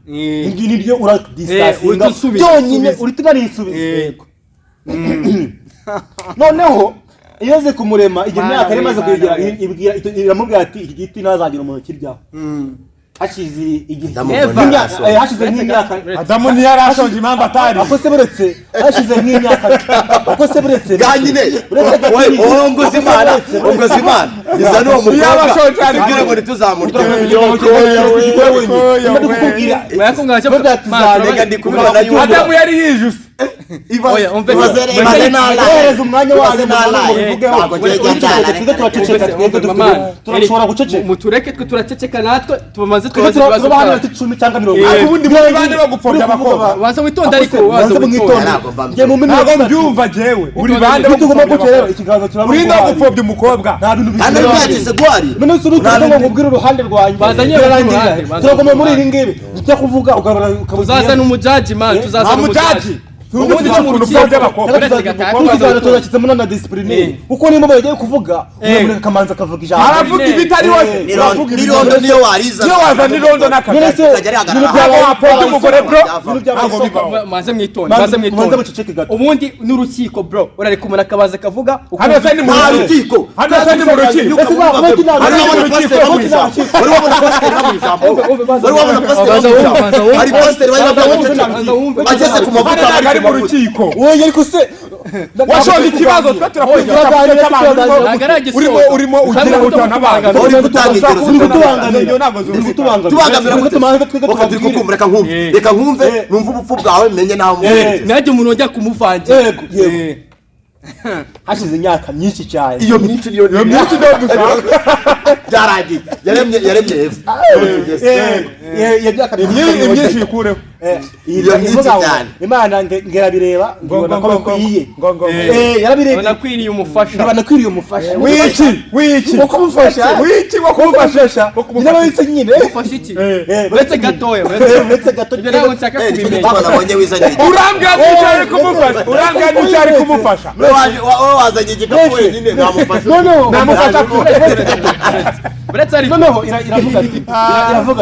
ngi niryo uradiscusinga byonyine uritigana isubizo noneho iyoze kumurema igihe myaka yari maze kugira ibwira iramubwira ati iki giti nazagira umuntu kiryaho hashize igihe hashize nk'imyaka Adamu ntiyarashonje impamvu atari ako se buretse hashize nk'imyaka ako se buretse ganyine ongoza imana iza n'uwo mukobwa tubwire ngo ntituzamurye reka ndi kubibona yuko Adamu yari yijuse oya umve umwanya wawe turashobora guceceka mutureke twe turaceceka natwe tumaze tubaze ibibazo byacu 10 cyangwa 20 ubundi bande bagupfobya abakobwa waza witonda ariko waza witonda ngiye mu minsi ntabwo mbyumva jewe uri bande bagupfobya ikiganza turabona uri ndagupfobya umukobwa nta bintu kandi byagize gwari none suruka ngo mubwire uruhande rwanjye bazanye turagoma muri iri ngibi ujya kuvuga ukabuzaza n'umujaji man tuzaza n'umujaji ubundi cy'umuntu ufobya abakobwa kuko turashyize muri na discipline kuko nimba bagiye kuvuga umuntu kamanza kavuga ijambo aravuga ibitari wose nirondo niyo wariza niyo waza nirondo nakagari wapfobya umugore bro maze mwitonde ubundi n'urukiko bro urarekumana akabaza kavuga hano se ni mu rukiko hano se ni mu rukiko hari pastor ageze ku mavuta ari mu rukiko wowe ariko se washonje ikibazo twa turakwita urimo ugira utana abantu uri gutanga ingero reka nkumve numva ubupfu bwawe menye naho najye umuntu wajya kumuvangira yego hashize imyaka myinshi cyane iyo myinshi niyo myinshi no gushaka byaragiye yaremye imyinshi ikureho iyo myinshi cyane imana ngerabireba ngibona ko bakwiye yarabireba banakwiriye umufasha banakwiriye umufasha wiki wo kumufasha nyine nyine umufasha iki uretse gatoya ibyo ntabwo nshaka kubimenya urambwira n'icyo ari kumufasha wowe wazanye igikapu wenyine namufasha uretse ari noneho iravuga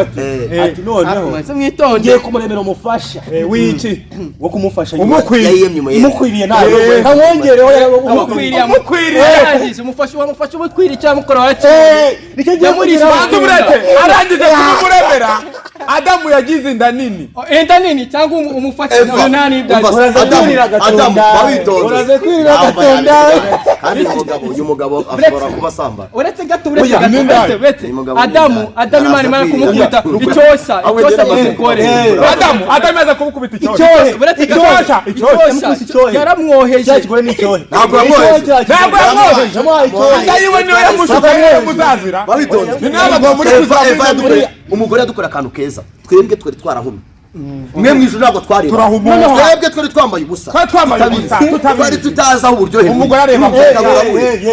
ati noneho mwitonde kumuremera umufasha wiki wo kumufasha umukwiriye nawe nkamwongereho umukwiriye umufasha umukwiriye cyangwa mukora warakiriye nicyo gihe arangije kumuremera Adamu yagize inda nini cyangwa umufasha nani Adamu uraze kwirira gatonda kandi uyu mugabo ashobora kuba samba uretse gato Adamu Imana kumukubita icyosha y'umugore Adamu yaza kumukubita icyosha uretse gato yaramwoheje ntabwo yamwoheje ndayiwe niwe yamushukaye muzazira ni n'abagabo muri kuzavira umugore yadukora akantu keza twebwe twari twarahumye mwe mwijuru ntabwo twareba twebwe twari twambaye ubusa twari tutazi aho uburyohe umugore areba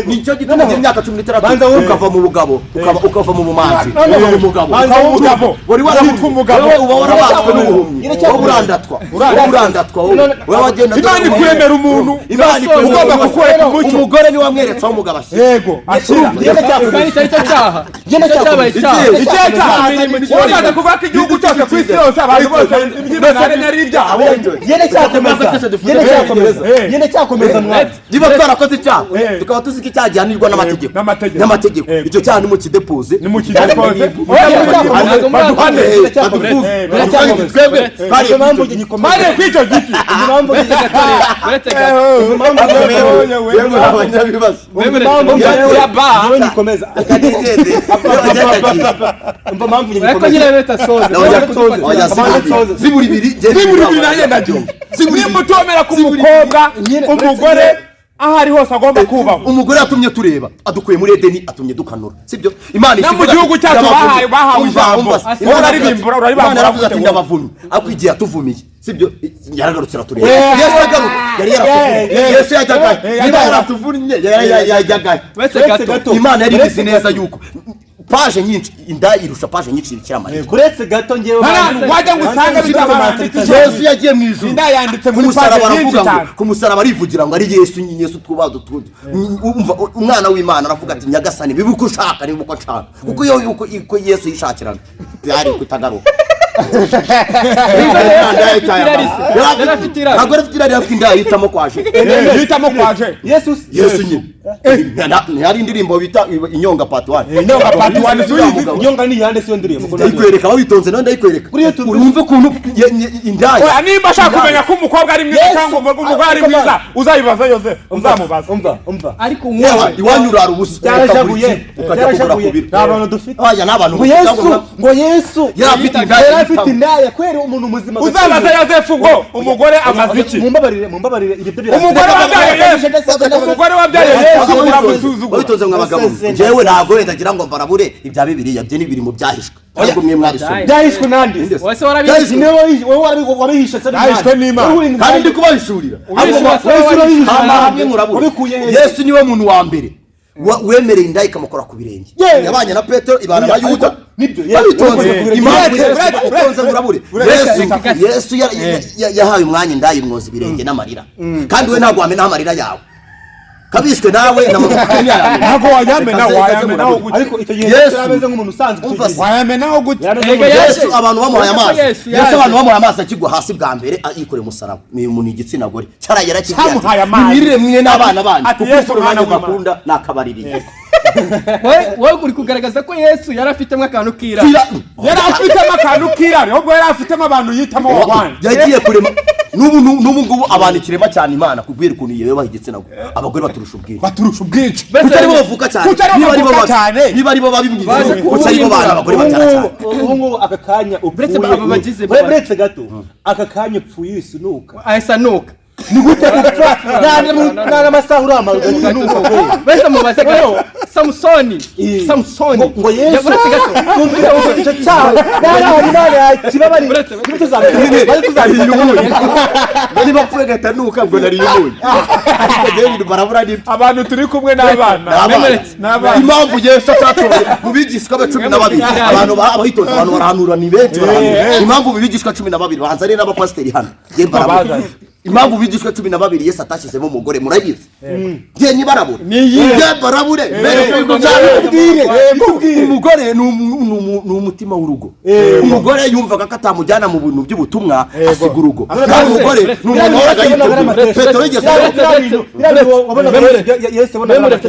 nicyo gituma ugira imyaka 16 ukava mu bugabo ukava mu bumanzi ukava mu mugabo wari warahumye uba warabazwe n'ubuhumyi urandatwa wowe wagenda Imana ikwemera umuntu ugomba gukora umucyo umugore ni wamweretse aho umugabo ashyira yego ashyira icyaha kuvuga ko igihugu cyose ku isi yose abantu bose yene cyakomeza mwana niba twarakoze icyaha tukaba tuzi ko icyaha gihanirwa n'amategeko icyo cyaha ni mu kidepoze ziburi bibiri nanjye ndagiye nimutomera ku mukobwa umugore aho ari hose agomba kubaho umugore yatumye tureba adukuye muri Edeni atumye dukanura sibyo Imana no mu gihugu cyacu bahawe ijambo uraribimbura aravuga ati ndabavumye akwigiye atuvumiye sibyo yaragarukira tureba Yesu agaruka yari yaratuvuye Yesu yajyaga Imana yari bizi neza yuko paje nyinshi inda irusha paje nyinshi bikiramarira kuretse gato ngewe wajya ngusanga bitabaranditse Yesu yagiye mu ijuru inda yanditse muri paje nyinshi cyane ku musaraba arivugira ngo ari Yesu twubazo tundi umva umwana w'Imana aravuga ati nyagasani bibuko ushaka ni buko nshaka kuko yuko Yesu yishakiraga byari kutagaruka ntabwo afite inda yitamo kwaje Yesu nyine ntihari indirimbo bita inyonga part 1 inyonga part 1 inyonga ni yande siyo ndirimbo ndayikwereka wabitonze none ndayikwereka urumve kuntu indaya oya nimba ashaka kumenya ko umukobwa ari mwiza cyangwa umugore ari mwiza uzayibaza Joseph uzamubaza umva ariko umwe iwanyurara ubusa cyarashaguye n'abantu dufite oya n'abantu ngo Yesu yarafite indaya kweri umuntu muzima uzabaza Joseph ngo umugore amaziki mumbabarire ibyo bira umugore wabyaye Yesu uramusuzugura witoze mwabagabo jewe ntago wenda gira ngo mbarabure ibya Bibiliya bye n'ibiri mu byahishwe ahubwo mwe mwarisomye byahishwe nandi wese warabihishe wowe wabihishe se byahishwe n'Imana kandi ndi kubahishurira Yesu niwe muntu wa mbere wemereye indaya ikamukora ku birenge yabanye na Petero ibana na Yuda nibyo itonze murabure Yesu yahaye umwanya indaya imwoza ibirenge n'amarira kandi we ntabwo wamena amarira yawe kabishwe nawe na makumyabiri ntabwo wayamenaho gute ariko icyo gihe yarameze nk'umuntu usanzwe wayamenaho gute Yesu abantu bamuhaye amazi Yesu abantu bamuhaye amazi akigwa hasi bwa mbere yikoreye umusaraba ni umuntu igitsina gore cyaragera cyamuhaye amazi imirire mwe n'abana banyu kuko umwana bakunda nakabaririye wowe uri kugaragaza ko Yesu yarafitemo akantu kira yarafitemo akantu kira ahubwo yarafitemo abantu yitamo wabandi yagiye kurema n'ubu ngubu abantu ikirema cyane Imana kubwira ukuntu yewe bahigitsina go abagore baturusha ubwinshi kutari bo bavuka cyane niba ari bo babimwize kutari bo bana abagore batara cyane ubu ngubu aka kanya ubretse gato aka kanya upfuye isunuka ayisanuka ni gute gupfa nana masaha uramaruka nuko bese mubaze gato Samsoni ngo Yesu kumvira icyo cyawe nari kibabari bari bapfuye gatanuka ngo nari yumunye agende barabura ni abantu turi kumwe n'abana impamvu Yesu atatoye mu bigishwa ba 12 abantu abahitonze abantu barahanura ni benshi impamvu bibigishwa 12 bahanza ari n'abapasteri hano impamvu bigishwa 12 Yesu atashyizemo umugore murabizi je ni barabura barabure umugore ni umutima w'urugo umugore yumvaga ko atamujyana mu bintu by'ubutumwa asiga urugo kandi umugore ni umuntu w'agahita Petero yigeze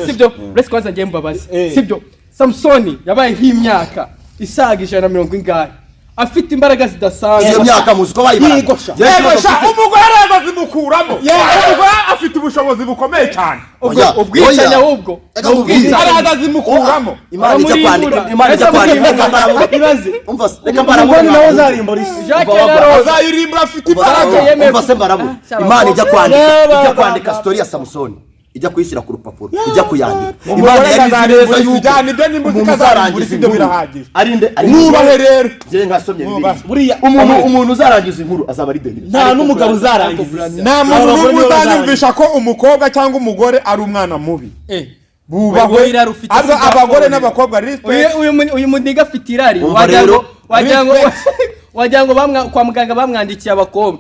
sibyo uretse kwaza ngiye mbabaze sibyo Samsoni yabaye nk'imyaka isaga 150 afite imbaraga zidasanzwe iyo myaka muzi ko bayibara umugore bazimukuramo umugore afite ubushobozi bukomeye cyane ubwicanya ahubwo imbaraga zimukuramo Imana ijya kwandika ibaze umva reka mbarabu nawe zarimbora isi azayirimbura afite imbaraga umva se mbarabu Imana ijya kwandika story ya Samsoni ijya kuyishyira ku rupapuro ijya kuyandika Imana yari neza yuko nibyo nimbuka zarangiza ibyo birahagije arinde nubahe rero je ngasomye buriya umuntu uzarangiza inkuru azaba ari deni nta n'umugabo uzarangiza nta muntu uzanyumvisha ko umukobwa cyangwa umugore ari umwana mubi bubahwe abagore n'abakobwa uyu muniga afite irari wagira ngo kwa muganga bamwandikiye abakobwa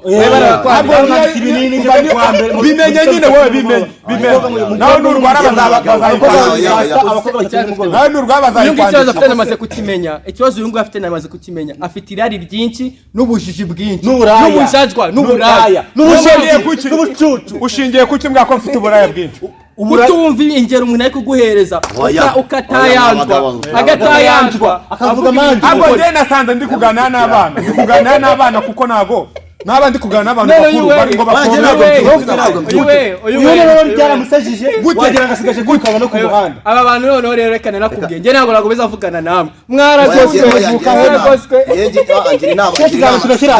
bimenye nyine wowe bimenye nawe n'urwara ikibazo uyu nguyu afite namaze kukimenya afite irari ryinshi n'ubujiji bwinshi n'ubujajwa n'uburaya ushingiye kuki mwako mfite uburaya bwinshi utumva ingero umuntu ari kuguhereza ukatayanjwa agatayanjwa akavuga manje abo je nasanze ndi kuganira n'abana kuko nago naba ndi kuganira n'abantu bakuru bari ngo bakuru uyu rero byaramusajije wagira ngo asigaje kwikaba no ku muhanda aba bantu noneho rero rekane nakubwiye nge ntabwo nagomeza avugana namwe mwaragoswe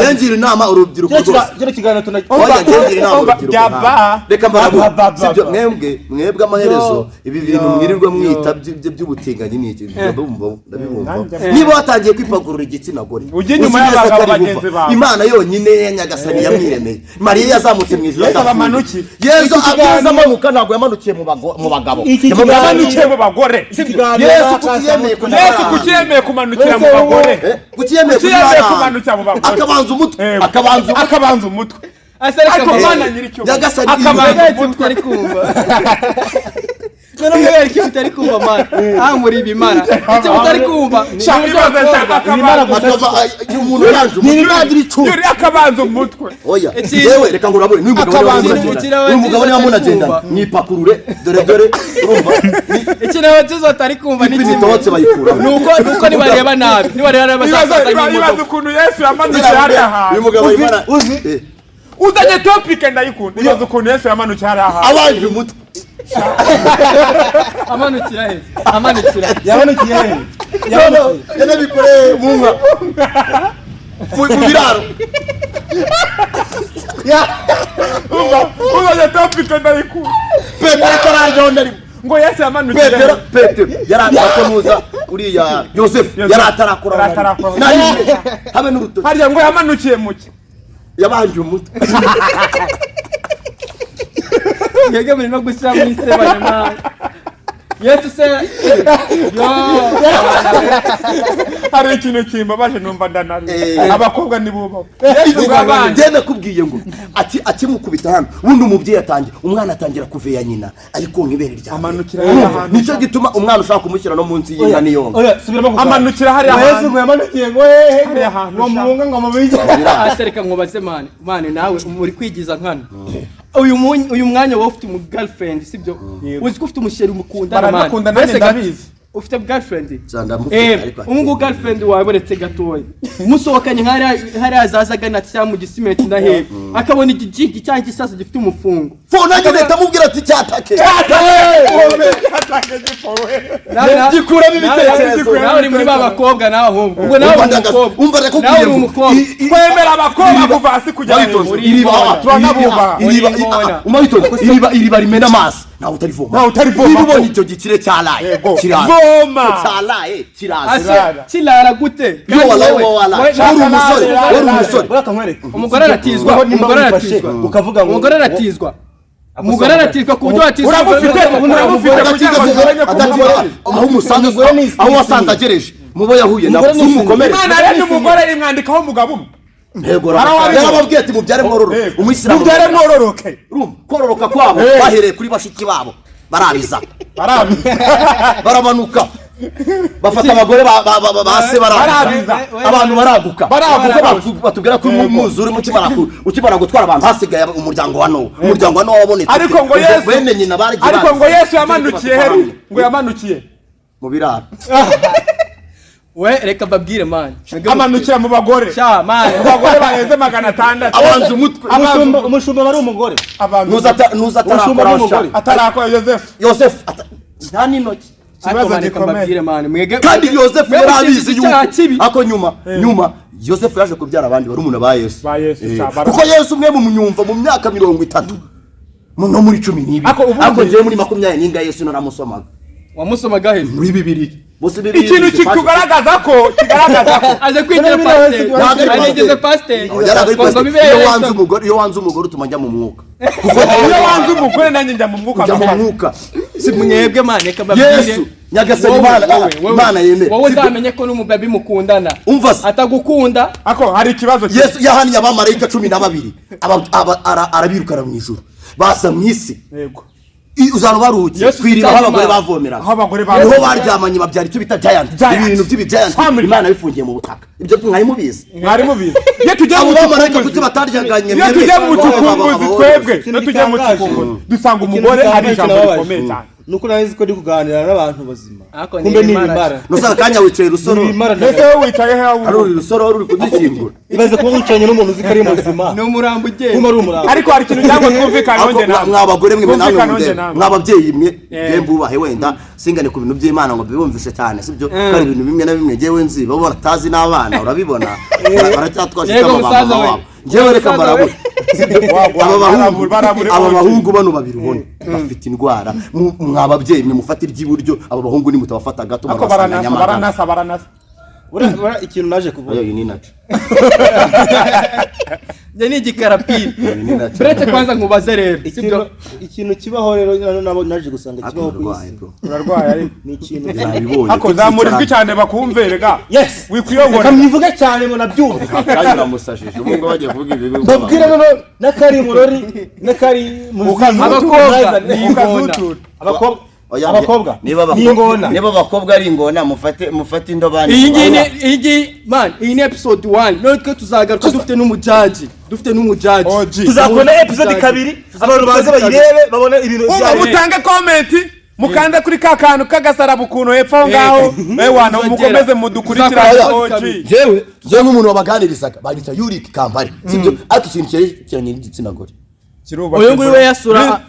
yengira inama urubyiruko rwose kiganiro reka mbarabu sibyo mwebwe amaherezo ibi bintu mwirirwa mwita by'ubutinganyi n'iki ndabumva niba watangiye kwipagurura igitsina gore ujye nyuma y'abagabo bagenzi bawe Imana yonyine Nyagasani yamwiremeye Mariya yazamutse mu ijuru y'amanuki Yesu amanuka ntabwo yamanukiye mu bagabo yamanukiye mu bagore Yesu kutiyemeye kumanukira mu bagore kutiyemeye kumanukira mu bagore akabanza umutwe asereka Imana nyiricyo Nyagasani akabanza umutwe ari kumva None mwere ki utari kumva mana muri ibimara icyo utari kumva ibimara gusa umuntu yaje n'ibimara icumi yuri akabanza umutwe oya yewe reka ngurabure n'uyu mugabo ni amunagenda nipakurure dore urumva iki nawe tuzo atari kumva ni kimwe bitotse bayikura nuko nibareba nabi nibareba basaza nibaza ukuntu Yesu yamanutse hariya hantu uyu mugabo Imana uzi udanye topic ndayikunda nibaza ukuntu Yesu yamanutse hariya hantu abanje umutwe amanukira he yabanukiye he yana bikoreye mu nka mu biraro udanye topic ndayikunda Petero karaje ndari ngo Yesu yamanutse Petero yaratakonuza uriya Yosefu yaratarakora habe n'urutoki harya ngo yamanukiye muki yabanje umutwe yege muri no gushyira mu isebanya Yesu se yo hari ikintu kimbabaje numva ndanari abakobwa nibubaho Yesu bwabanje nakubwiye ngo ati mukubita hano ubundi umubyeyi atangira umwana atangira kuveya nyina ariko nkibere rya amanukira nicyo gituma umwana ushaka kumushyira no munsi y'inka niyo amanukira hariya Yesu ngo yamanukiye ngo hariya hantu ngo munga ngo amabije asereka mwobaze mane nawe muri kwigiza nkana uyu mwanya wowe ufite girlfriend sibyo uzi ko ufite umusheri umukundana mane ndabizi ufite girlfriend umungu girlfriend wawe boretse gatoya umusohokanye hari azazaga natya mu gisimenti ndahe akabona igijigi cyangwa igisasu gifite umufungo fona gideta mubwira ati cyatake gikuramo ibitekerezo nawe uri muri babakobwa nawe ahubwo ubwo nawe umva nawe uri umukobwa kwemera abakobwa kuva hasi kujya hejuru iriba rimena amazi nawe utarivoma niba ubonye icyo gikire cyaraye kiraza kirara gute umugore aratizwa ukavuga ngo umugore aratizwa ku buryo atizwa aho umusanzu aho wasanze agereje mubo yahuye nabo zumukomere Imana yari umugore imwandikaho umugabo ntego yarababwiye ati mubyare mwororoke umuyisilamu mubyare mwororoke kororoka kwabo bahereye kuri bashiki babo barabiza baramanuka bafata abagore base barabiza abantu baraguka batubwira ko umuzuri ukimara gutwara abantu hasigaye umuryango wa Nowa wabonetse ariko ngo Yesu bemenye nabari ariko ngo Yesu yamanukiye heru ngo yamanukiye mu biraro we reka babwire man amanukira mu bagore sha man abagore baheze 600 abanze umutwe umushumba bari umugore nuza atarakora Yosefu nta n'intoki kibazo gikomeye man kandi Yosefu yarabizi ako nyuma Yosefu yaje kubyara abandi bari umuntu ba Yesu kuko Yesu umwe mu nyumva mu myaka 30 no muri 12 ako ngiye muri 20 ninga Yesu naramusomaga wamusomaga he muri Bibiliya ikintu kikugaragaza ko aje kwigira pasteur iyo wanze umugore utuma njya mu mwuka kuko iyo wanze umugore nanjye njya mu mwuka si mwebwe man reka babwire Yesu nyagasani Imana yemeye wowe uzamenye ko n'umubabi mukundana atagukunda ako hari ikibazo Yesu yahaniye abamarayika 12 arabirukana mu ijuru basa mu isi yego uzano baruhukiye kwiriba aho abagore bavomera niho baryamanye babyara icyo bita giant ibintu by'ibi giant Imana bifungiye mu butaka ibyo mwari mubizi iyo tujye mu bamarayika kuki bataryaganye iyo tujye mu tukumbuzi twebwe iyo tujye mu tukumbuzi dusanga umugore hari ijambo rikomeye cyane nuko nahize ko ndi kuganira n'abantu bazima kumbe ni ibimara nusanga kanya wicaye rusoro ndetse wowe wicaye he ari rusoro uri kudukingura ibaze kuba wicaye n'umuntu uzi ko ari muzima ni umurambo ugenda kuma ari umurambo ariko hari ikintu cyangwa twumvikana nonge nawe mwabagore mwe namwe mwababyeyi mwe bubahe wenda singane ku bintu by'Imana ngo bibumvishe cyane sibyo kandi ibintu bimwe na bimwe jewe nzi babo batazi n'abana urabibona baracyatwashika amababa wabo jewe reka barabura aba bahungu bano babiri ubona bafite indwara mwababyeyi mwe mufata iry'iburyo aba bahungu ni mutabafata gato baranasa ura ikintu naje kuvuga yo ni naco je ni igikarapiri brete kwanza nkubaze rero ikintu kibaho rero nabo naje gusanga kibaho ku isi urarwaye ari ni ikintu ako zamurizwi cyane bakumve rega yes wikwiyongora kamyivuga cyane mo nabyumva kandi namusashije umungo bagiye kuvuga ibi babwira no nakari murori nakari abakobwa ni ukazuturu abakobwa niba abakobwa ari ingona mufate indobani iyi ni episode 1 none tuzagaruka dufite n'umujaji tuzakora episode 2 abantu baze bayirebe babone ibintu byawe mutange comment mukanda kuri ka kantu kagasaraba ukuntu hepfo aho ngaho wana mukomeze mudukurikira jewe nk'umuntu wabaganirizaga bagita Yurik Kampari sibyo ariko ikintu cyerekeranye n'igitsina gore uyu nguyu we yasura